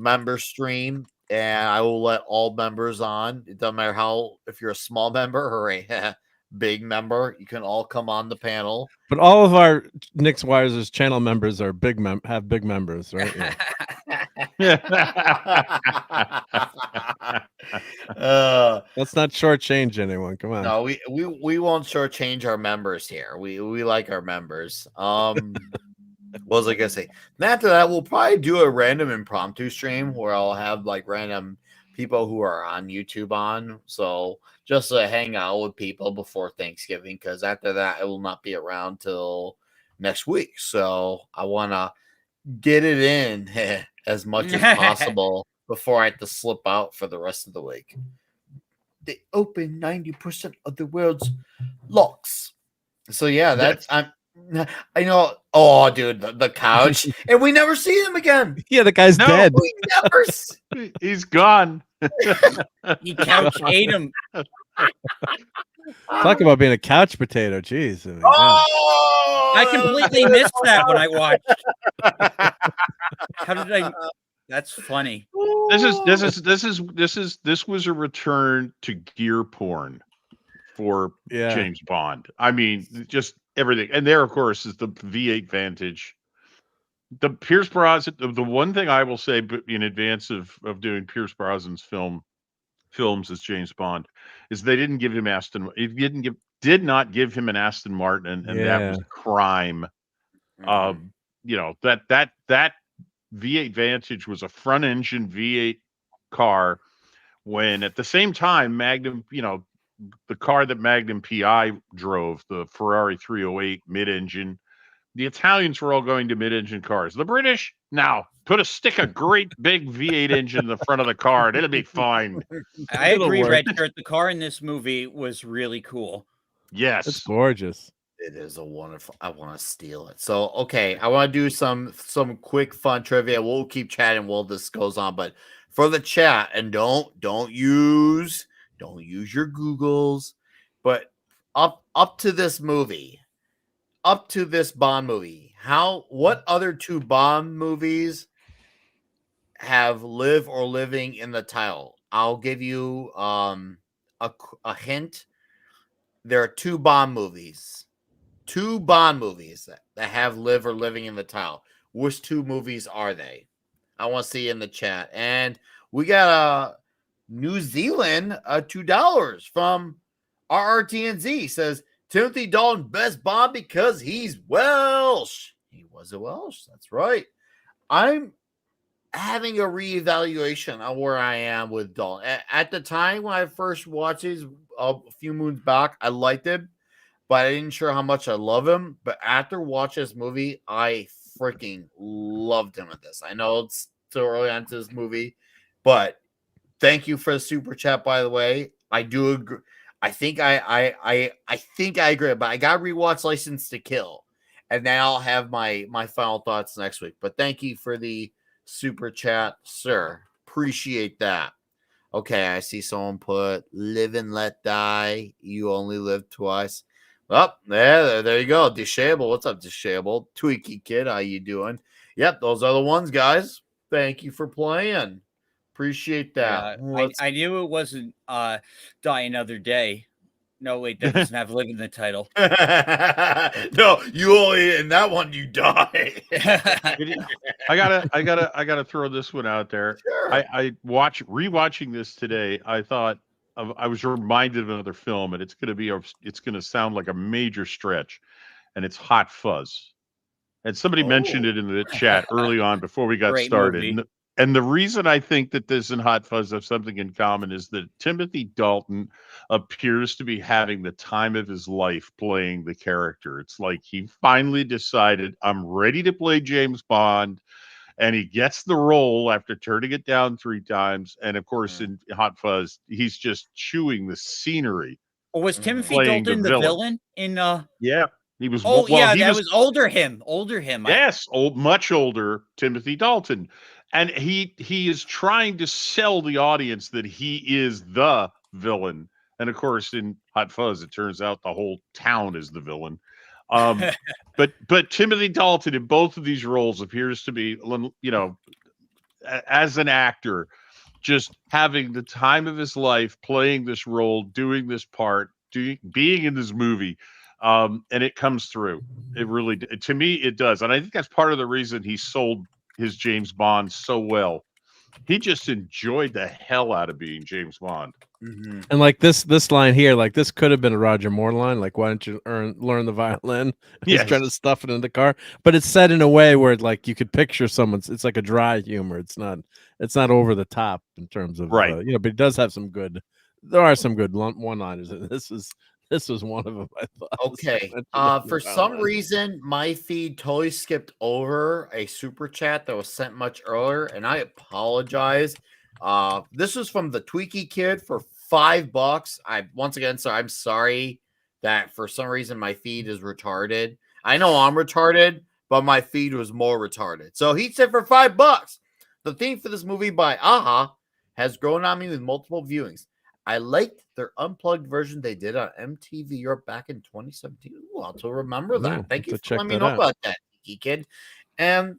member stream, and I will let all members on. It doesn't matter if you're a small member or a big member, you can all come on the panel. But all of our Nick's Wires' channel members are have big members, right? Yeah. Let's not shortchange anyone. Come on. No, we won't shortchange our members here. We like our members. What was I gonna say? And after that, we'll probably do a random impromptu stream where I'll have like random people who are on YouTube on. So just to hang out with people before Thanksgiving, because after that, I will not be around till next week. So I want to get it in as much as possible before I have to slip out for the rest of the week. They open 90% of the world's locks. So yeah, I know. Oh, dude, the couch, and we never see him again. Yeah, the guy's No. dead. We never. He's gone. He couch ate him. Talk about being a couch potato. Jeez. I mean, yeah. Oh, I completely missed that when I watched. How did I? That's funny. This was a return to gear porn for Yeah. James Bond. I mean, just everything. And there, of course, is the V8 Vantage. The Pierce Brosnan. The one thing I will say, in advance of doing Pierce Brosnan's films as James Bond, is they didn't give him did not give him an Aston Martin, and that was Yeah. a crime. You know, that V8 Vantage was a front engine V8 car, when at the same time Magnum, the car that Magnum PI drove, the Ferrari 308 mid-engine, the Italians were all going to mid-engine cars. The British, now put a great big V8 engine in the front of the car and it'll be fine. I It'll agree, work. Redshirt. The car in this movie was really cool. It's Yes. gorgeous. It is a wonderful. I want to steal it. So okay, I want to do some quick fun trivia. We'll keep chatting while this goes on, but for the chat, and don't use your Googles, but up to this movie, up to this Bond movie, what other two Bond movies have live or living in the title? I'll give you a hint. There are two Bond movies that have live or living in the title. Which two movies are they? I want to see in the chat. And we got a New Zealand $2 from RRTNZ. Says Timothy Dalton best Bond because he's Welsh. He was a Welsh. That's right. I'm having a reevaluation on where I am with Dalton. At the time when I first watched these a few moons back, I liked it, but I didn't sure how much I love him. But after watching this movie, I freaking loved him at this. I know it's still early on to this movie, but thank you for the super chat, by the way. I do agree. I think I think I agree, but I got to rewatch License to Kill, and then I'll have my final thoughts next week. But thank you for the super chat, sir. Appreciate that. Okay, I see someone put "Live and Let Die." You only live twice. Well, there you go. Disable. What's up, Disable? Tweaky Kid, how you doing? Yep, those are the ones, guys. Thank you for playing. Appreciate that. Yeah, I knew it wasn't Die Another Day. No, wait, that doesn't have live in the title. No, you only in that one you die. I gotta throw this one out there. Sure. I rewatching this today. I was reminded of another film, and it's gonna sound like a major stretch, and it's Hot Fuzz. And somebody mentioned it in the chat early on before we got Great started. movie. And the reason I think that this and Hot Fuzz have something in common is that Timothy Dalton appears to be having the time of his life playing the character. It's like he finally decided, I'm ready to play James Bond. And he gets the role after turning it down 3 times. And of course, in Hot Fuzz, he's just chewing the scenery. Or was Timothy Playing Dalton the villain in Yeah. He was Oh yeah, he that was older him. Yes, much older Timothy Dalton. And he is trying to sell the audience that he is the villain. And of course, in Hot Fuzz, it turns out the whole town is the villain. But Timothy Dalton in both of these roles appears to be, as an actor, just having the time of his life playing this role, doing this part, being in this movie. And it comes through. It really, to me, it does. And I think that's part of the reason he sold his James Bond so well. He just enjoyed the hell out of being James Bond. And like this line here, like this could have been a Roger Moore line. Like, why don't you learn the violin? He's trying to stuff it in the car, but it's said in a way where like you could picture someone's. It's like a dry humor. It's not over the top in terms of right. But it does have some good. There are some good one-liners. This was one of them, I thought. Okay. For some reason, my feed totally skipped over a super chat that was sent much earlier, and I apologize. This was from the Tweaky Kid for $5. I'm sorry that for some reason my feed is retarded. I know I'm retarded, but my feed was more retarded. So he said for $5. The theme for this movie by Aha has grown on me with multiple viewings. I liked their unplugged version they did on MTV Europe back in 2017. Ooh, I'll to remember that. Ooh, Thank you to for check letting me that know out. about that, geeky kid. And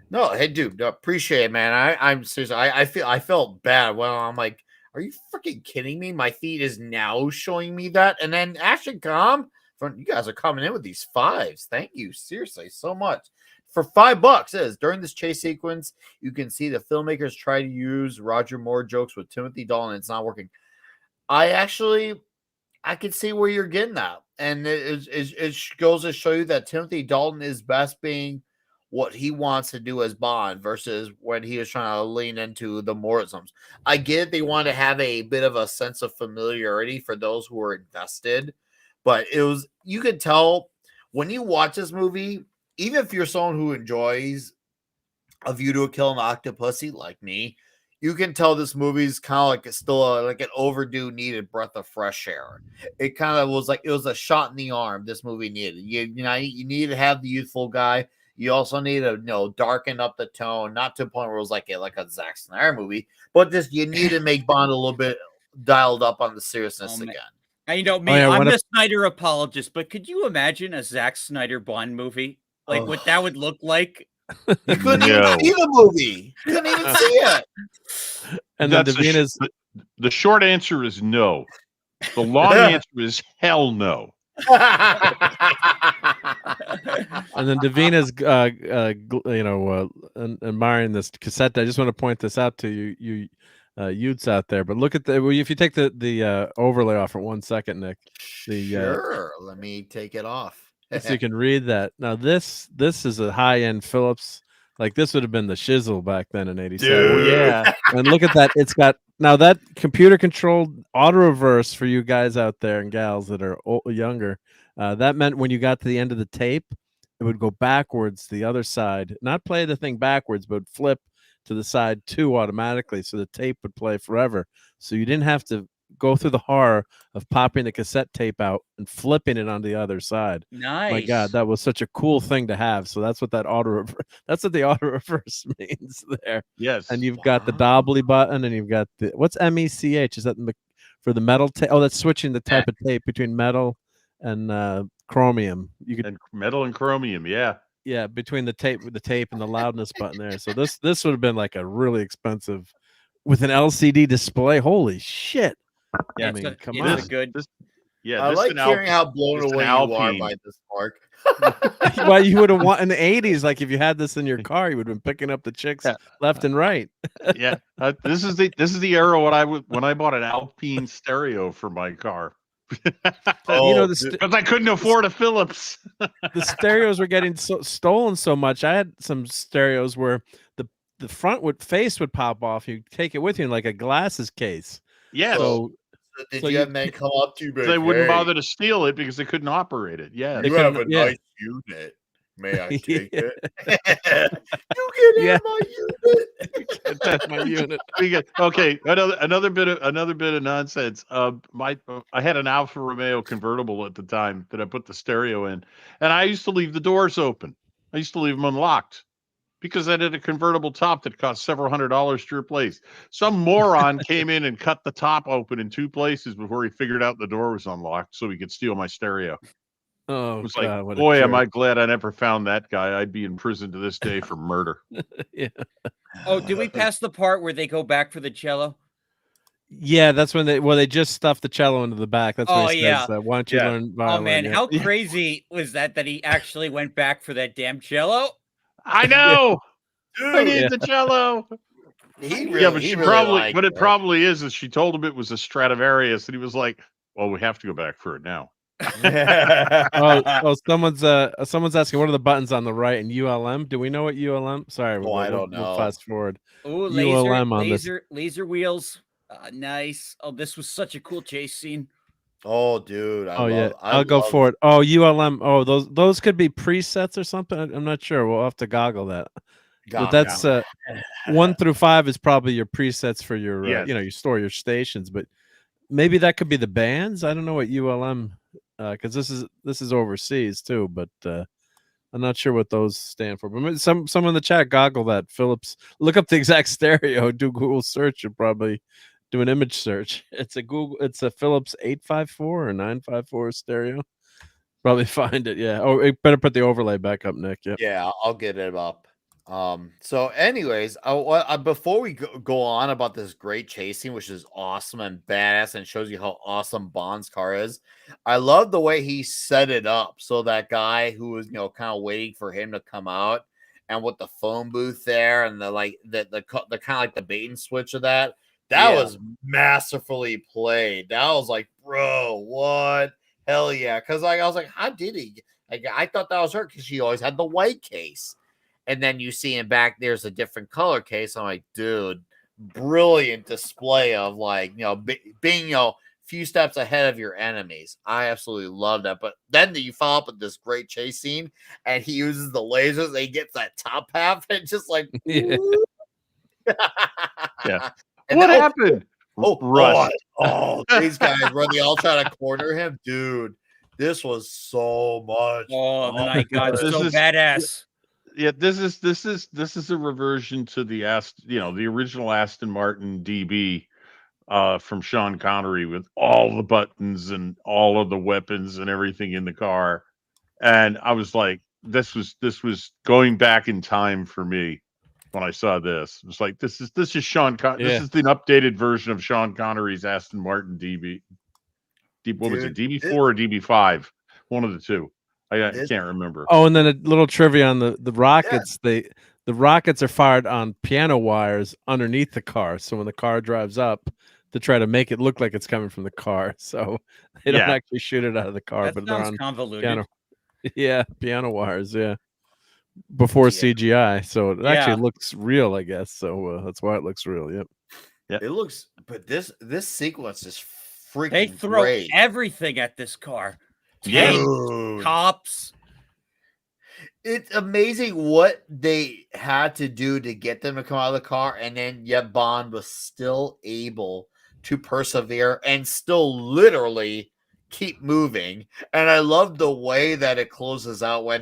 no, hey, dude, no, appreciate it, man. I'm serious. I felt bad. Well, I'm like, are you freaking kidding me? My feed is now showing me that. And then Ashton Com, you guys are coming in with these fives. Thank you, seriously, so much. For $5, it is during this chase sequence, you can see the filmmakers try to use Roger Moore jokes with Timothy Dalton. It's not working. I could see where you're getting that, and it goes to show you that Timothy Dalton is best being what he wants to do as Bond versus when he was trying to lean into the Morrisms. I get they want to have a bit of a sense of familiarity for those who are invested, but you could tell when you watch this movie, even if you're someone who enjoys A View to a Kill and Octopussy like me, you can tell this movie's kind of like like an overdue needed breath of fresh air. It kind of was like it was a shot in the arm this movie needed. You need to have the youthful guy. You also need to darken up the tone, not to a point where it was like a Zack Snyder movie, but just you need to make Bond a little bit dialed up on the seriousness again. And me, I'm the Snyder apologist, but could you imagine a Zack Snyder Bond movie? Like what that would look like? You couldn't even see the movie. You couldn't even see it. And then Davina's the short answer is no. The long answer is hell no. And then Davina's, admiring this cassette. I just want to point this out to you youths out there. But look at if you take the overlay off for 1 second, Nick. Sure, let me take it off. So you can read that. Now this is a high-end Philips. Like this would have been the shizzle back then in '87. Oh yeah. And look at that. It's got now that computer-controlled auto reverse for you guys out there and gals that are younger. That meant when you got to the end of the tape, it would go backwards to the other side. Not play the thing backwards, but flip to the side too automatically, so the tape would play forever. So you didn't have to go through the horror of popping the cassette tape out and flipping it on the other side. Nice. My God, that was such a cool thing to have. So that's what the auto reverse means there. Yes. And you've got the doubly button, and you've got what's MECH? Is that for the metal tape? Oh, that's switching the type of tape between metal and chromium. And metal and chromium, yeah. Yeah, between the tape and the loudness button there. So this would have been like a really expensive with an LCD display. Holy shit. Yeah, I mean, come on. I like hearing how blown away you are by this, Mark. Well, you would have won in the '80s. Like if you had this in your car, you would have been picking up the chicks left and right. Yeah, this is the era when I bought an Alpine stereo for my car. Because I couldn't afford a Philips. The stereos were getting stolen so much. I had some stereos where the front face would pop off. You take it with you in like a glasses case. Yeah. So did you have men come up to you? They wouldn't bother to steal it because they couldn't operate it. Yeah. You have a nice unit. May I take it? You can have my unit. That's my unit. Okay. Another bit of nonsense. I had an Alfa Romeo convertible at the time that I put the stereo in, and I used to leave the doors open. I used to leave them unlocked because I did a convertible top that cost several $100s to replace. Some moron came in and cut the top open in 2 places before he figured out the door was unlocked so he could steal my stereo. Oh, it was God, like, boy, am I glad I never found that guy. I'd be in prison to this day for murder. Yeah. Oh, did we pass the part where they go back for the cello? Yeah, that's when they just stuffed the cello into the back. That's when he says, why don't you learn violin? Oh, man, how crazy was that he actually went back for that damn cello? I know. Dude, I need the cello. But it probably is she told him it was a Stradivarius, and he was like, well, we have to go back for it now. Someone's asking what are the buttons on the right and ULM? Do we know what ULM? Sorry, I don't know. We'll fast forward. Oh, laser wheels. Nice. Oh, this was such a cool chase scene. Oh, dude. I'll go for it. Oh, ULM. Oh, those could be presets or something. I'm not sure. We'll have to goggle that. But that's 1 through 5 is probably your presets for your you store your stations, but maybe that could be the bands. I don't know what ULM because this is overseas too, but I'm not sure what those stand for. But maybe some in the chat goggle that Philips. Look up the exact stereo. Do Google search and probably do an image search. It's a Philips 854 or 954 stereo. Probably find it. Yeah. Oh, better put the overlay back up, Nick. Yeah. Yeah, I'll get it up. So anyways, before we go on about this great chase scene, which is awesome and badass and shows you how awesome Bond's car is, I love the way he set it up. So that guy who was, kind of waiting for him to come out, and with the phone booth there and the kind of like the bait and switch of that was masterfully played. That was like, bro, what? Hell yeah. Because I was like, how did he? Like, I thought that was her because she always had the white case. And then you see in back, there's a different color case. I'm like, dude, brilliant display of being, few steps ahead of your enemies. I absolutely love that. But then you follow up with this great chase scene and he uses the lasers and he gets that top half and just like, Yeah. Yeah. And What happened? Rust. These guys were they all trying to corner him, dude. This was so much. Oh, the night god, This so is- badass. Yeah, this is a reversion to the the original Aston Martin DB from Sean Connery with all the buttons and all of the weapons and everything in the car. And I was like, this was going back in time for me when I saw this. It was like this is Sean this is the updated version of Sean Connery's Aston Martin DB. What was it? DB4 or DB5? One of the two. I can't remember. Oh, and then a little trivia on the rockets. The rockets are fired on piano wires underneath the car. So when the car drives up, to try to make it look like it's coming from the car. So they don't actually shoot it out of the car, That but they're sounds on convoluted. piano wires. Yeah, before CGI. So it actually looks real, I guess. So that's why it looks real. Yep. Yeah. It looks, but this sequence is freaking They throw great. everything at this car. Yeah. Tanks, cops. It's amazing what they had to do to get them to come out of the car, and then yet Bond was still able to persevere and still literally keep moving. And I love the way that it closes out when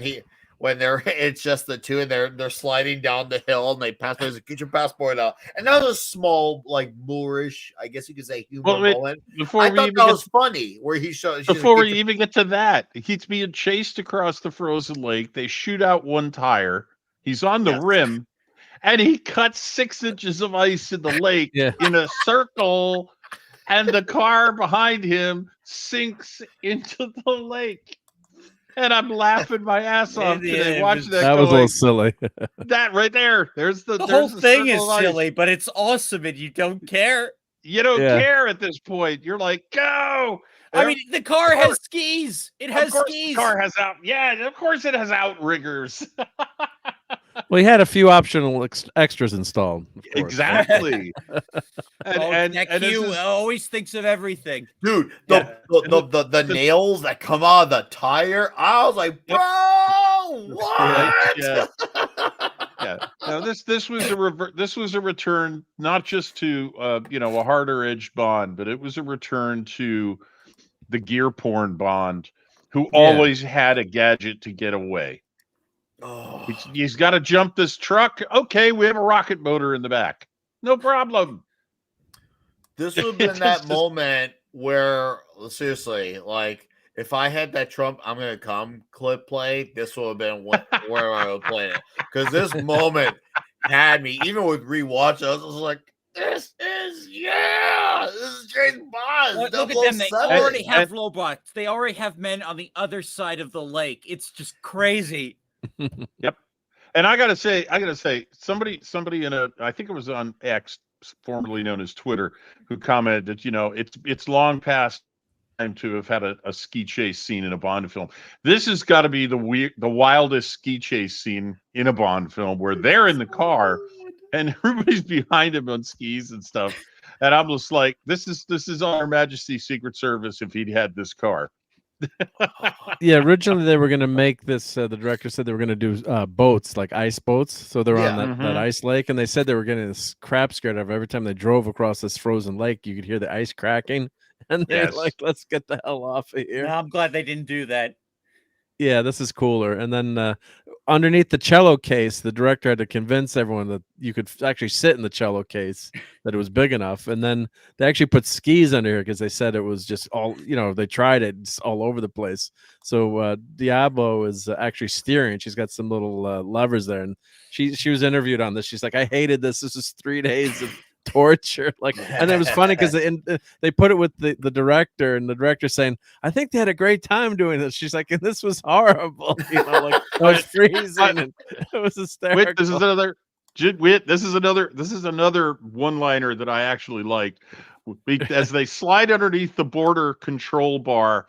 it's just the two and they're sliding down the hill and they pass by. Get your passport out. And that was a small, like, Moorish, I guess you could say, humor moment. I thought that was funny where he shows. Before we even get to that, he's being chased across the frozen lake. They shoot out one tire. He's on the rim, and he cuts 6 inches of ice in the lake in a circle, and the car behind him sinks into the lake. And I'm laughing my ass off today watching that. That was a little silly. That right there. There's the whole thing is circle of silly, ice. but it's awesome, and you don't care. You don't care at this point. You're like, go. I mean, the car has skis. It has skis. The car has of course it has outriggers. Well, he had a few optional extras installed. Exactly. and always thinks of everything, dude. The nails that come out of the tire. I was like, bro, what? Yeah. Now this was a return not just to a harder edge Bond, but it was a return to the gear porn Bond, who always had a gadget to get away. Oh. He's got to jump this truck. Okay, we have a rocket motor in the back. No problem. This would have been that moment where, seriously, like, if I had that Trump I'm gonna come clip play, this would have been where I would play it. Because this moment had me, even with rewatch, I was like, this is James Bond. Look at them. They already have robots. They already have men on the other side of the lake. It's just crazy. Yep. And I gotta say, somebody in I think it was on X, formerly known as Twitter, who commented that it's long past time to have had a ski chase scene in a Bond film. This has got to be the wildest ski chase scene in a Bond film, where they're in the car and everybody's behind him on skis and stuff. And I'm just like, this is on Her Majesty's Secret Service if he'd had this car. Yeah, originally they were going to make this. The director said they were going to do boats, like ice boats. So they're on that ice lake, and they said they were getting this crap scared of every time they drove across this frozen lake. You could hear the ice cracking, and they're Yes. like, "Let's get the hell off of here." No, I'm glad they didn't do that. Yeah, this is cooler. And then underneath the cello case, the director had to convince everyone that you could actually sit in the cello case, that it was big enough. And then they actually put skis under here because they said it was just all, they tried it, it's all over the place. So Diablo is actually steering. She's got some little levers there, and she was interviewed on this. She's like, "I hated this. This is 3 days of torture." Like, and it was funny because they put it with the director, and the director saying, "I think they had a great time doing this." She's like, "And this was horrible." Like, I was freezing, and it was hysterical. Wait, this is another one-liner that I actually liked. As they slide underneath the border control bar,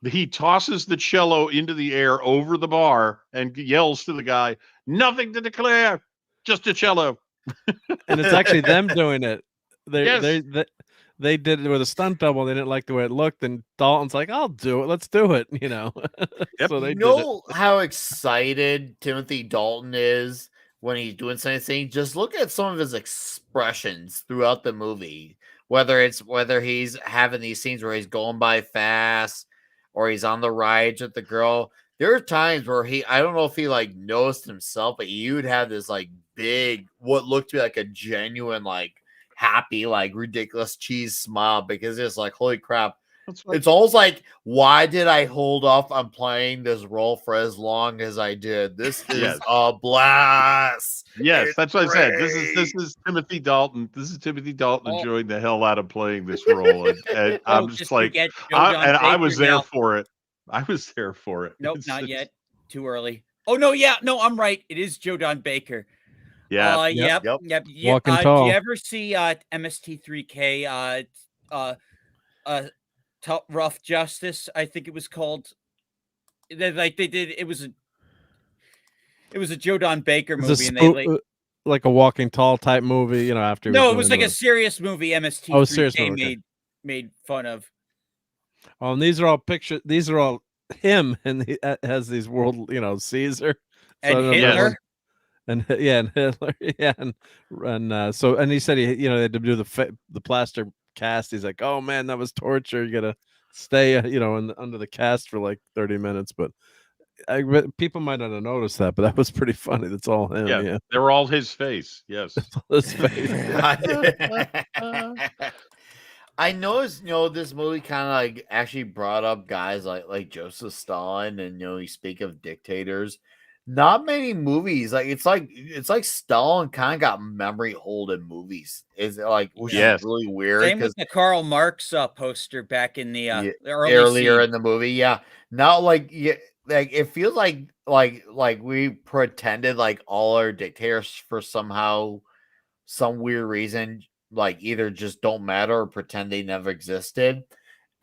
he tosses the cello into the air over the bar and yells to the guy, "Nothing to declare, just a cello." And it's actually them doing it. Yes. They did it with a stunt double. They didn't like the way it looked, and Dalton's like, "I'll do it. Let's do it." Yep. So they You did it. know how excited Timothy Dalton is when he's doing something? Just look at some of his expressions throughout the movie. Whether he's having these scenes where he's going by fast or he's on the rides with the girl. There are times where I don't know if he like noticed himself, but he would have this like big, what looked to be like a genuine, like happy, like ridiculous cheese smile because it's like, holy crap. It's almost like, why did I hold off on playing this role for as long as I did? This is Yes. a blast. Yes, It's that's what I said. This great. is Timothy Dalton. This is Timothy Dalton Oh. enjoying the hell out of playing this role, and I'm Just just like, forget Joe Don I Baker was there now. for it. I was there for it. Nope, It's not just- yet. Too early. Oh no, yeah, no, I'm right. It is Joe Don Baker. Yeah. Yep. Yep. Yeah, Walking do tall. you ever see MST3K? Rough Justice, I think it was called. Like they did. It was a Joe Don Baker It's movie, and they like a Walking Tall type movie. After he was no, it doing was like the, a serious movie. oh, serious MST3K movie. Okay. made fun of. Oh, and these are all pictures. These are all him, and he has these world, Caesar. So And I remember Hitler. and yeah, and Hitler, yeah, and he said they had to do the plaster cast. He's like, "Oh man, that was torture. You gotta stay, under the cast for like 30 minutes." But people might not have noticed that, but that was pretty funny. That's all him. Yeah. Yeah, They were all his face. Yes. his face. I noticed, this movie kind of like actually brought up guys like Joseph Stalin, and you speak of dictators. Not many movies it's like Stalin kind of got memory hold in movies. Is it like, which Yes. is really weird Same because with the Karl Marx poster back in the early earlier scene. in the movie, yeah. Now, like it feels like we pretended like all our dictators for some weird reason, like either just don't matter or pretend they never existed.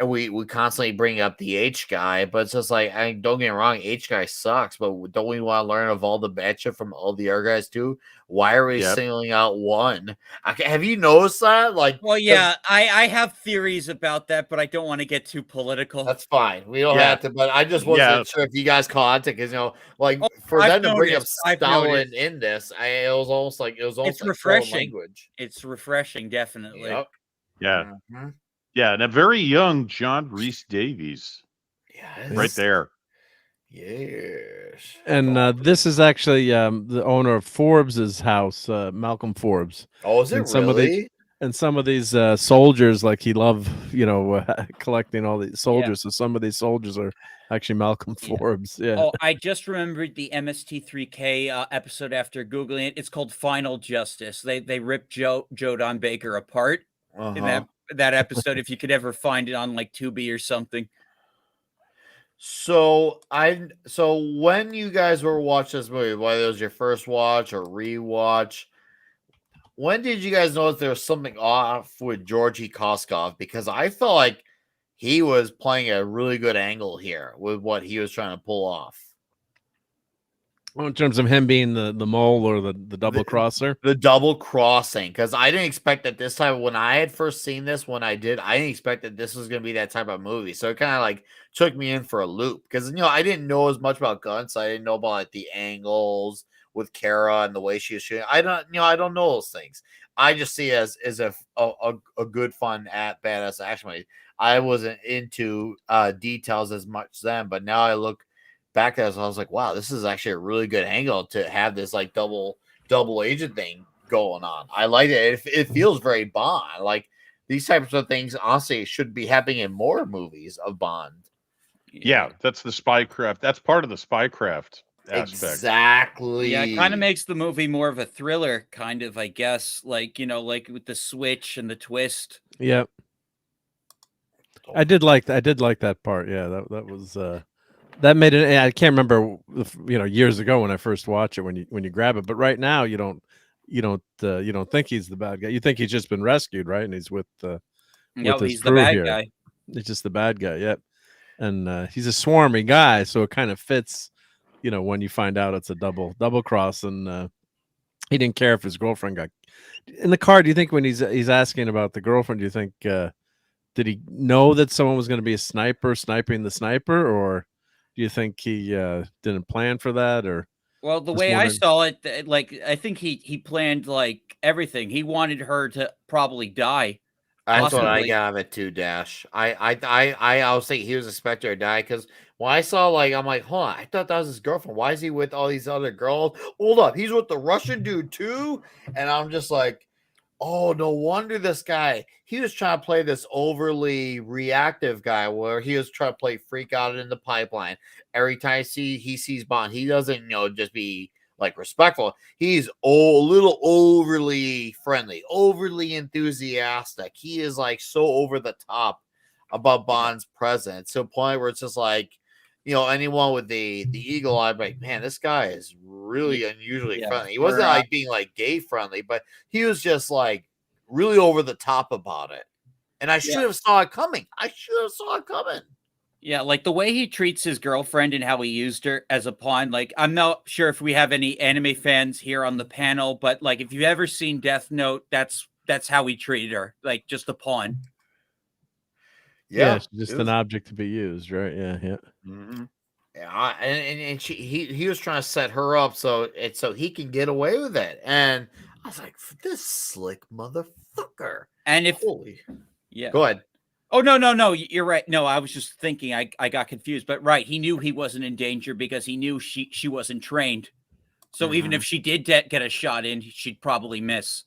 And we constantly bring up the H guy, but it's just like, don't get me wrong, H guy sucks, but don't we want to learn of all the bad shit from all the other guys too? Why are we Yep. singling out one? Have you noticed that? Like, Well, yeah, I have theories about that, but I don't want to get too political. that's fine. We don't Yeah. have to, but I just wasn't sure if you guys caught it because for I've them to bring up noticed, I've Stalin noticed. in this, it was almost like It's foreign refreshing. language. It's refreshing, definitely. Yep. Yeah. Mhm. Yeah. And a very young John Rhys Davies Yes. right there. Yes. And this is actually the owner of Forbes's house, Malcolm Forbes. Oh, is it And some of these- really? And some of these soldiers, like he loved, collecting all these soldiers. So some of these soldiers are actually Malcolm Yeah. Forbes. Yeah. Oh, I just remembered the MST3K episode after Googling it. It's called Final Justice. They ripped Joe Don Baker apart in that episode. If you could ever find it on like Tubi or something. So when you guys were watching this movie, whether it was your first watch or rewatch, when did you guys notice there was something off with Georgy Koskov? Because I felt like he was playing a really good angle here with what he was trying to pull off. Well, in terms of him being the mole or the double crosser. The double crossing, because I didn't expect that this time. When I had first seen this, I didn't expect that this was going to be that type of movie. So it kind of like took me in for a loop because I didn't know as much about guns. I didn't know about like the angles with Kara and the way she was shooting. I don't know those things. I just see it as a good fun badass action movie. I wasn't into details as much then, but now I look back at it, I was like, wow, this is actually a really good angle to have this like double agent thing going on. I like it. It feels very Bond. Like these types of things, honestly, should be happening in more movies of Bond. Yeah, that's the Spycraft. That's part of the Spycraft aspect. Exactly. Yeah, it kind of makes the movie more of a thriller, kind of, I guess. Like, like with the switch and the twist. Yep. I did like that part. Yeah, that was that made it. I can't remember, years ago when I first watched it, when you grab it, but right now you don't think he's the bad guy. You think he's just been rescued, right? And he's with No, his he's the crew bad here. guy. He's just the bad guy. Yep. And he's a swarmy guy, so it kind of fits, when you find out it's a double cross, and he didn't care if his girlfriend got in the car. Do you think when he's asking about the girlfriend, do you think did he know that someone was going to be a sniper sniping the sniper, or do you think he didn't plan for that? Or Well, the way I saw it, like I think he planned like everything. He wanted her to probably die. That's what I Possibly. got of it too, Dash. I was thinking he was expecting her to die because when I saw I'm like, hold on, I thought that was his girlfriend. Why is he with all these other girls? Hold up, he's with the Russian dude too, and I'm just like, oh, no wonder this guy. He was trying to play this overly reactive guy where he was trying to play freak out in the pipeline. Every time he sees Bond, he doesn't just be like respectful. He's a little overly friendly, overly enthusiastic. He is like so over the top about Bond's presence to a point where it's just like, anyone with the eagle eye, like, man, this guy is really unusually friendly. He wasn't like being like gay friendly, but he was just like really over the top about it. And I should have saw it coming. Yeah, like the way he treats his girlfriend and how he used her as a pawn. Like, I'm not sure if we have any anime fans here on the panel, but like if you've ever seen Death Note, that's how he treated her, like just a pawn. Yeah, just an object to be used, right? Yeah, yeah. Mm-hmm. Yeah, and he was trying to set her up so he can get away with it, and I was like, this slick motherfucker. And if go ahead. Oh no, you're right. No, I was just thinking I got confused, but right, he knew he wasn't in danger because he knew she wasn't trained. So even if she did get a shot in, she'd probably miss.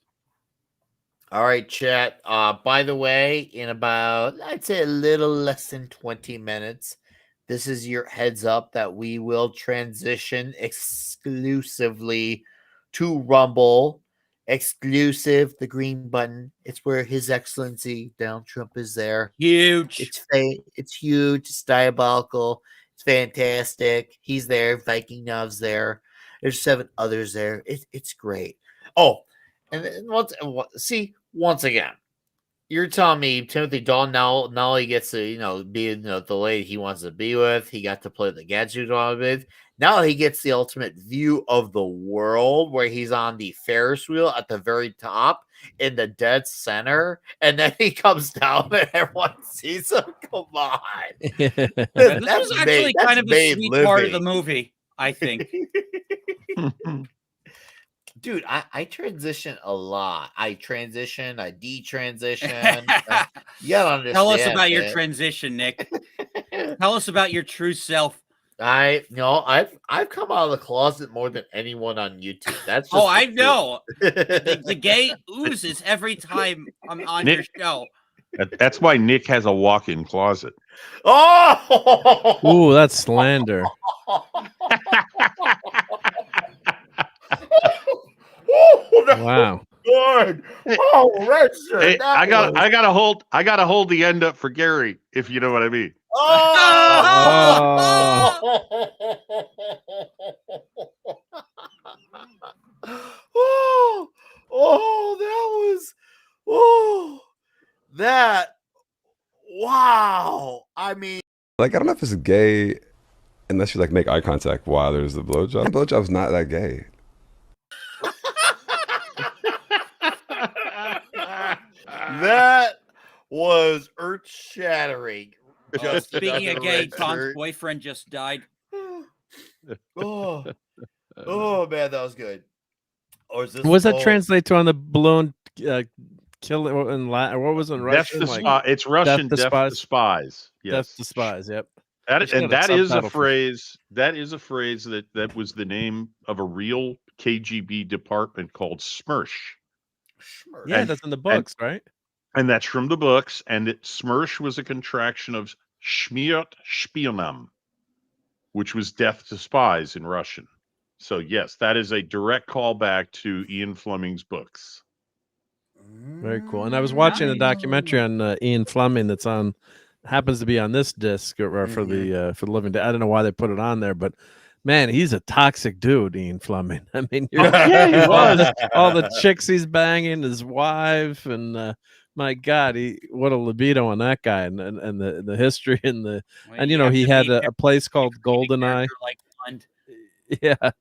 All right, chat. By the way, in about, I'd say a little less than 20 minutes, this is your heads up that we will transition exclusively to Rumble. Exclusive, the green button. It's where His Excellency Donald Trump is there. Huge. It's huge. It's diabolical. It's fantastic. He's there. Viking Nov's there. There's 7 others there. It's great. Oh, and once again, you're telling me Timothy Dalton now he gets to be the lady he wants to be with. He got to play the gadget on with. Now he gets the ultimate view of the world where he's on the Ferris wheel at the very top in the dead center, and then he comes down and everyone sees him. Come on, this was actually kind of a sweet part of the movie, I think. Dude, I transition a lot. I transition, I detransition. You gotta understand. Tell us about your transition, Nick. Tell us about your true self. I've come out of the closet more than anyone on YouTube. That's just I know. The gay oozes every time I'm on your show. That's why Nick has a walk-in closet. Oh, ooh, that's slander. Wow. Good. Oh, Richard. Hey, I gotta hold the end up for Gerry, if you know what I mean. Wow. I mean, like, I don't know if it's gay unless you like make eye contact while there's the blowjob. The blowjob's not that gay. That was earth shattering. Speaking of gay, Tom's boyfriend just died. Oh man, that was good. Or is this What does that translate to on the balloon kill it in Latin. What was it in Death Russian? to Like Spy. It's Russian. Death to Spies. Death Yes. to Spies. Yep. They That should and have a that is a subtitle for- phrase. That is a phrase that was the name of a real KGB department called SMERSH. Yeah, And- that's in the books, right? And that's from the books. And SMERSH was a contraction of Śmierć Szpionom, which was death to spies in Russian. So yes, that is a direct callback to Ian Fleming's books. Very cool. And I was watching a documentary on Ian Fleming that's on, happens to be on this disc or for the Living Dead. I don't know why they put it on there, but man, he's a toxic dude, Ian Fleming. I mean, Yeah, he was. all the chicks he's banging, his wife, and my God, what a libido on that guy, and the history and the and you know he had a place called Goldeneye. Like Bond. Yeah.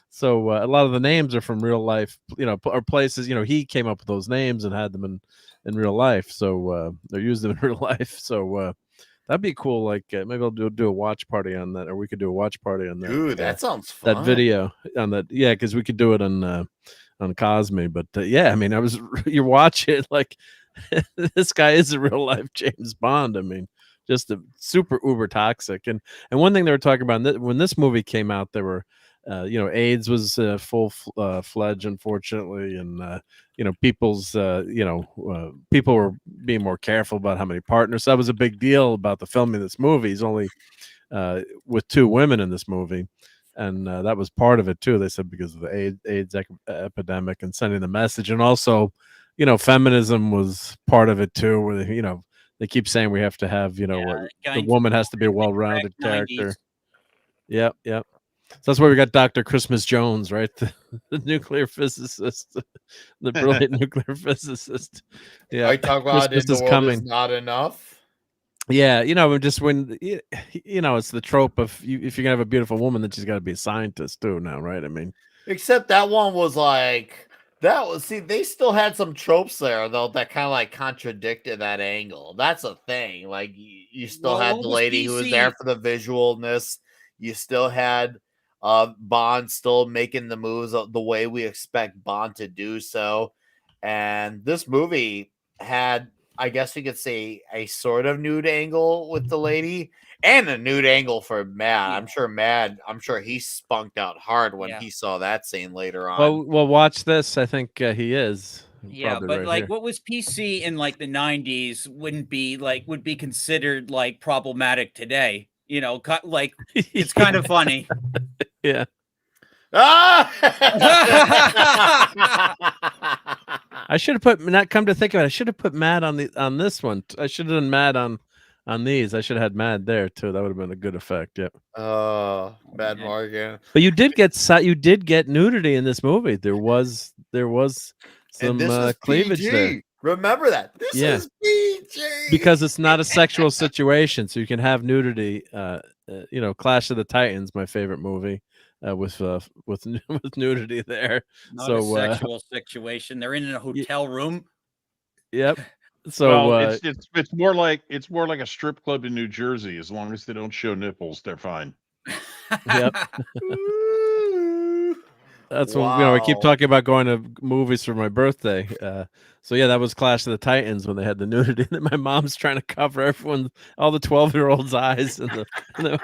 So a lot of the names are from real life, you know, or places. You know, he came up with those names and had them in real life. So they used them in real life. So that'd be cool. Like maybe I'll do a watch party on that, or we could do a watch party on that. Dude, that sounds fun. That video on that. Yeah, because we could do it on Cosme. But yeah, I mean, you watch it like this guy is a real life James Bond. I mean, just a super uber toxic. And one thing they were talking about when this movie came out, there were. You know, AIDS was full fledged, unfortunately, and you know, people were being more careful about how many partners. That was a big deal about the filming of this movie. He's only with 2 women in this movie, and that was part of it too. They said because of the AIDS epidemic and sending the message, and also, you know, feminism was part of it too. Where you know they keep saying we have to have the woman has to be a well-rounded character. 90s. Yep. So that's where we got Dr. Christmas Jones, right? The nuclear physicist, the brilliant nuclear physicist. Yeah, I talk about Christmas in the is world coming. is not enough. Yeah, you know, just when you know, it's the trope of if you're gonna have a beautiful woman, then she's got to be a scientist too. Now, right? I mean, Except that one was like they still had some tropes there though that kind of like contradicted that angle. That's a thing. Like you still had the lady who was there for the visualness. You still had Bond still making the moves the way we expect Bond to do so. And this movie had, I guess you could say, a sort of nude angle with the lady and a nude angle for Mad. Yeah. I'm sure he spunked out hard when he saw that scene later on. well, watch this. I think he is. Yeah, but right like here. what was PC in like the 90s would be considered like problematic today. You know, like it's kind of funny. Yeah. Ah! I should have put. Not come to think of it, I should have put Mad on this one. I should have done Mad on these. I should have had Mad there too. That would have been a good effect. Yep. Oh, Bad Morgan. But you did get nudity in this movie. There was some cleavage PG. there. Remember that. This is PG. Because it's not a sexual situation, so you can have nudity. You know, Clash of the Titans, my favorite movie, with nudity there. Not a sexual situation. They're in a hotel room. Yep. So it's more like a strip club in New Jersey. As long as they don't show nipples, they're fine. Yep. That's when I keep talking about going to movies for my birthday. So yeah, that was Clash of the Titans when they had the nudity. And my mom's trying to cover all the 12-year-olds' eyes, and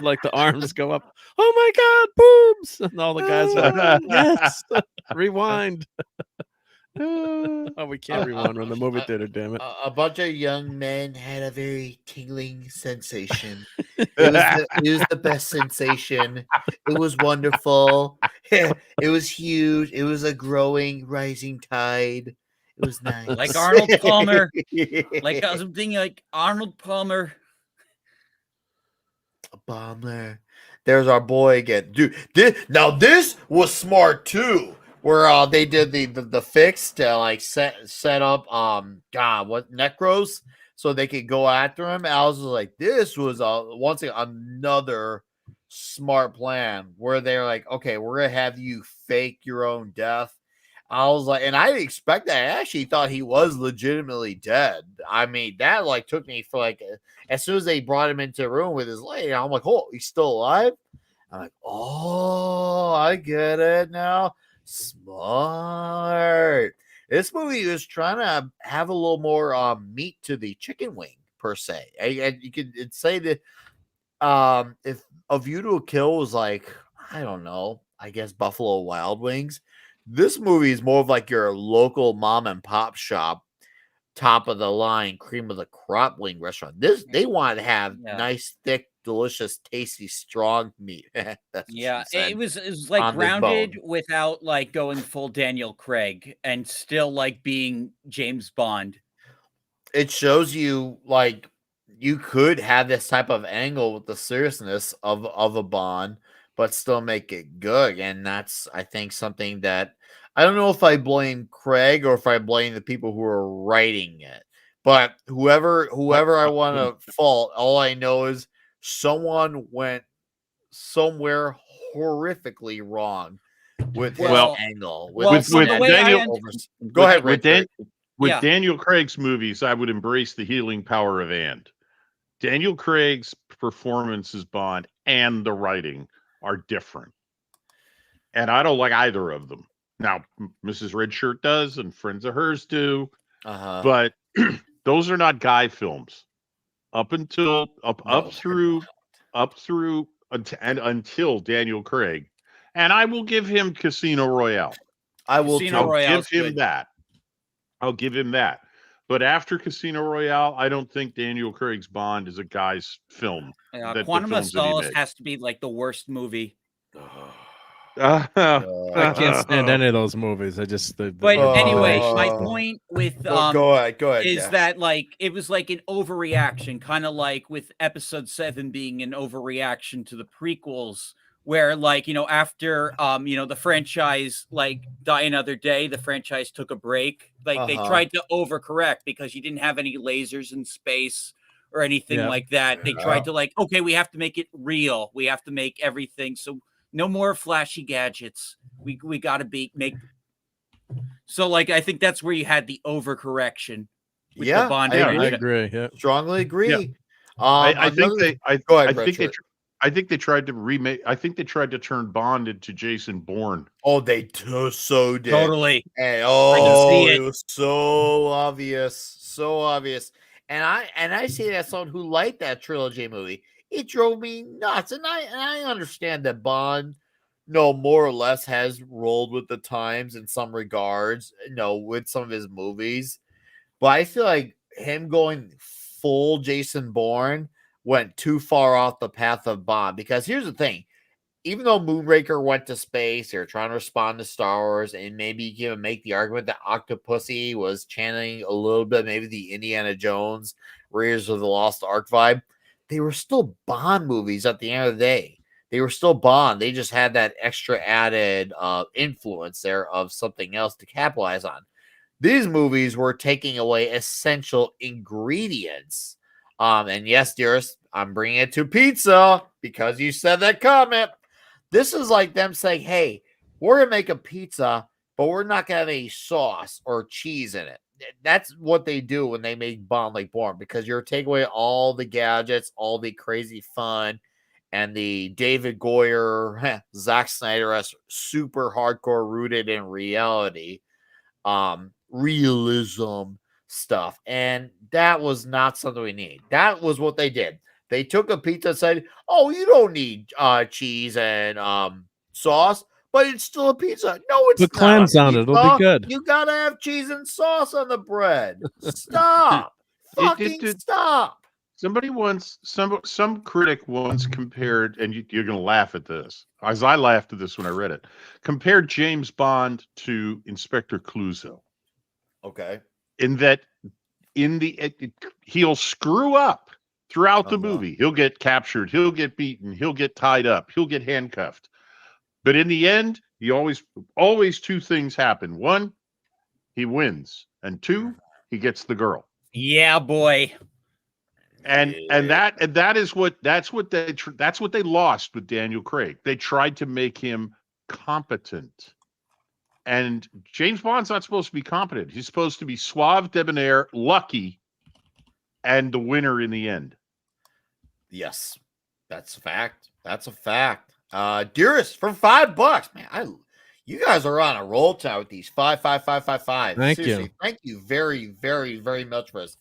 like the arms go up. Oh my God, boobs! And all the guys are like, yes, rewind. Oh, we can't rewind in the movie theater, damn it. A bunch of young men had a very tingling sensation. It was the best sensation. It was wonderful. It was huge. It was a growing, rising tide. It was nice. Like Arnold Palmer. Like something like Arnold Palmer. Palmer. There's our boy again. Dude, this was smart too. Where they did the fix to like set up necros so they could go after him. I was like, this was once again another smart plan where they're like, okay, we're gonna have you fake your own death. I was like, and I didn't expect that. I actually thought he was legitimately dead. I mean, that like took me for like as soon as they brought him into the room with his lady, I'm like, oh, he's still alive. I'm like, oh, I get it now. Smart. This movie was trying to have a little more meat to the chicken wing per se. You could say that if A View to a Kill was like, I don't know, I guess Buffalo Wild Wings, this movie is more of like your local mom and pop shop, top of the line, cream of the crop wing restaurant. They wanted to have nice, thick, delicious, tasty, strong meat. That's what Yeah, she said. it was like On the grounded bone. without like going full Daniel Craig and still like being James Bond. It shows you like you could have this type of angle with the seriousness of a Bond, but still make it good. And that's, I think, something that I don't know if I blame Craig or if I blame the people who are writing it. But whoever I want to fault, all I know is someone went somewhere horrifically wrong with his Well, angle. well, so the way I Go ahead, with Richard. with Daniel Craig's movies, I would embrace the healing power of and. Daniel Craig's performance as Bond and the writing are different. And I don't like either of them. Now, Mrs. Redshirt does, and friends of hers do. But those are not guy films. Until Daniel Craig. And I will give him Casino Royale. I'll give him that. I'll give him that. But after Casino Royale, I don't think Daniel Craig's Bond is a guy's film. Quantum of Solace has to be like the worst movie. I can't stand any of those movies. I just. But anyway, my point with go ahead, is that like it was like an overreaction, kind of like with Episode 7 being an overreaction to the prequels, where like after the franchise like Die Another Day, the franchise took a break. Like they tried to overcorrect because you didn't have any lasers in space or anything like that. They tried to like, okay, we have to make it real. We have to make everything so. No more flashy gadgets. We got to make. So, like, I think that's where you had the overcorrection with the Bond. I agree. Yeah, strongly agree. Yeah. I think they tried to remake. I think they tried to turn Bond into Jason Bourne. Oh, they so did. Totally. And, it was so obvious. And I say that someone who liked that trilogy movie. It drove me nuts, and I understand that Bond, more or less has rolled with the times in some regards, with some of his movies. But I feel like him going full Jason Bourne went too far off the path of Bond. Because here's the thing. Even though Moonraker went to space, they're trying to respond to Star Wars, and maybe you can make the argument that Octopussy was channeling a little bit, maybe the Indiana Jones, Raiders of the Lost Ark vibe. They were still Bond movies at the end of the day. They were still Bond. They just had that extra added influence there of something else to capitalize on. These movies were taking away essential ingredients. And yes, dearest, I'm bringing it to pizza because you said that comment. This is like them saying, hey, we're going to make a pizza, but we're not going to have any sauce or cheese in it. That's what they do when they make Bond like Bourne, because you're taking away all the gadgets, all the crazy fun, and the David Goyer, Zack Snyder as super hardcore rooted in reality, realism stuff. And that was not something we need. That was what they did. They took a pizza and said, oh, you don't need cheese and sauce. But it's still a pizza. No, it's not. Put clams on it. It'll be good. You gotta have cheese and sauce on the bread. Stop. Stop. Somebody once, some critic once compared, and you're going to laugh at this, as I laughed at this when I read it, compared James Bond to Inspector Clouseau. Okay. In that, he'll screw up throughout the movie. He'll get captured. He'll get beaten. He'll get tied up. He'll get handcuffed. But in the end, he always two things happen. One, he wins, and two, he gets the girl. Yeah, boy. And that's what they lost with Daniel Craig. They tried to make him competent. And James Bond's not supposed to be competent. He's supposed to be suave, debonair, lucky, and the winner in the end. Yes, that's a fact. That's a fact. Dearest, for $5, man, You guys are on a roll tonight with these 5. Thank Seriously, you. thank you very, very, very much for this.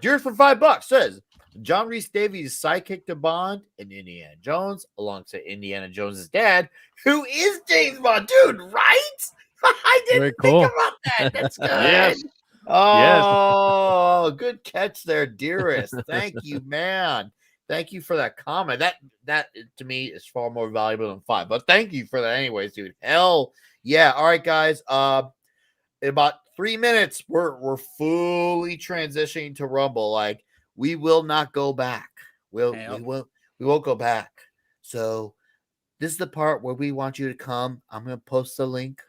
Dear for $5 says John Reese Davies' sidekick to Bond and Indiana Jones, alongside Indiana Jones' dad, who is James Bond, dude. Right? I didn't Very think cool. about that. That's good. Yes. Oh, good catch there, dearest. Thank you, man. Thank you for that comment. That to me is far more valuable than 5. But thank you for that, anyways, dude. Hell yeah. All right, guys. In about 3 minutes, we're fully transitioning to Rumble. Like, we will not go back. We won't go back. So this is the part where we want you to come. I'm gonna post the link,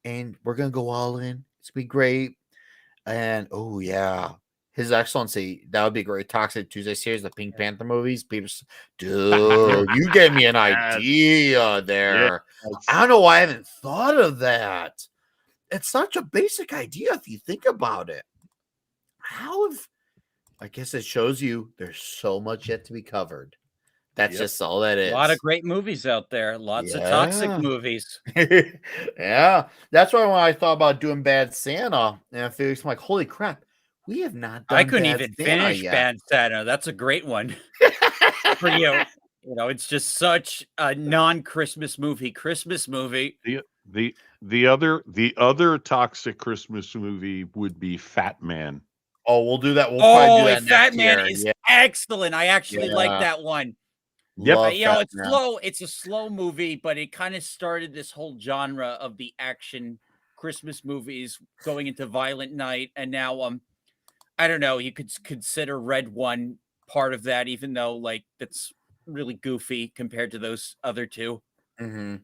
and we're gonna go all in. It's gonna be great. And oh yeah, His Excellency, that would be great. Toxic Tuesday series, the Pink Panther movies. Dude, you gave me an idea there. I don't know why I haven't thought of that. It's such a basic idea if you think about it. I guess it shows you there's so much yet to be covered. That's just all that is. A lot of great movies out there. Lots of toxic movies. Yeah. That's why when I thought about doing Bad Santa, and I feel like, holy crap, we have not done I couldn't Bad even Santa finish yet. Bad Santa. That's a great one. For you. You know, it's just such a non-Christmas movie. The other toxic Christmas movie would be Fat Man. Oh, we'll do that. We'll probably do that Fat next Man year. is excellent. I actually like that one. Yep. You know, it's slow. It's a slow movie, but it kind of started this whole genre of the action Christmas movies going into Violent Night, and now I don't know. You could consider Red One part of that, even though like that's really goofy compared to those other two. Mm-hmm.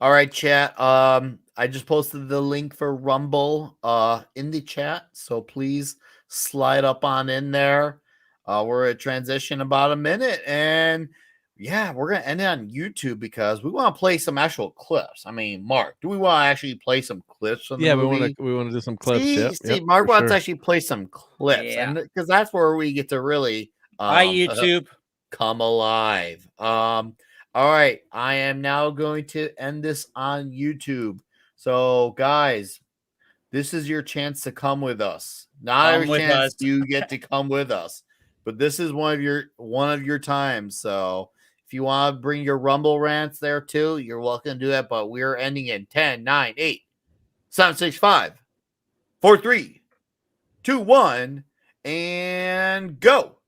All right, chat. I just posted the link for Rumble in the chat, so please slide up on in there. We're at transition about a minute, and yeah, we're gonna end it on YouTube because we want to play some actual clips. I mean, Mark, do we want to actually play some clips from the movie? we want to do some clips. See, Mark wants to actually play some clips, and because that's where we get to really Hi, YouTube. come alive. All right, I am now going to end this on YouTube. So, guys, this is your chance to come with us. Not every chance you get to come with us, but this is one of your times. So, if you want to bring your Rumble rants there too, you're welcome to do that. But we're ending in 10, 9, 8, 7, 6, 5, 4, 3, 2, 1, and go.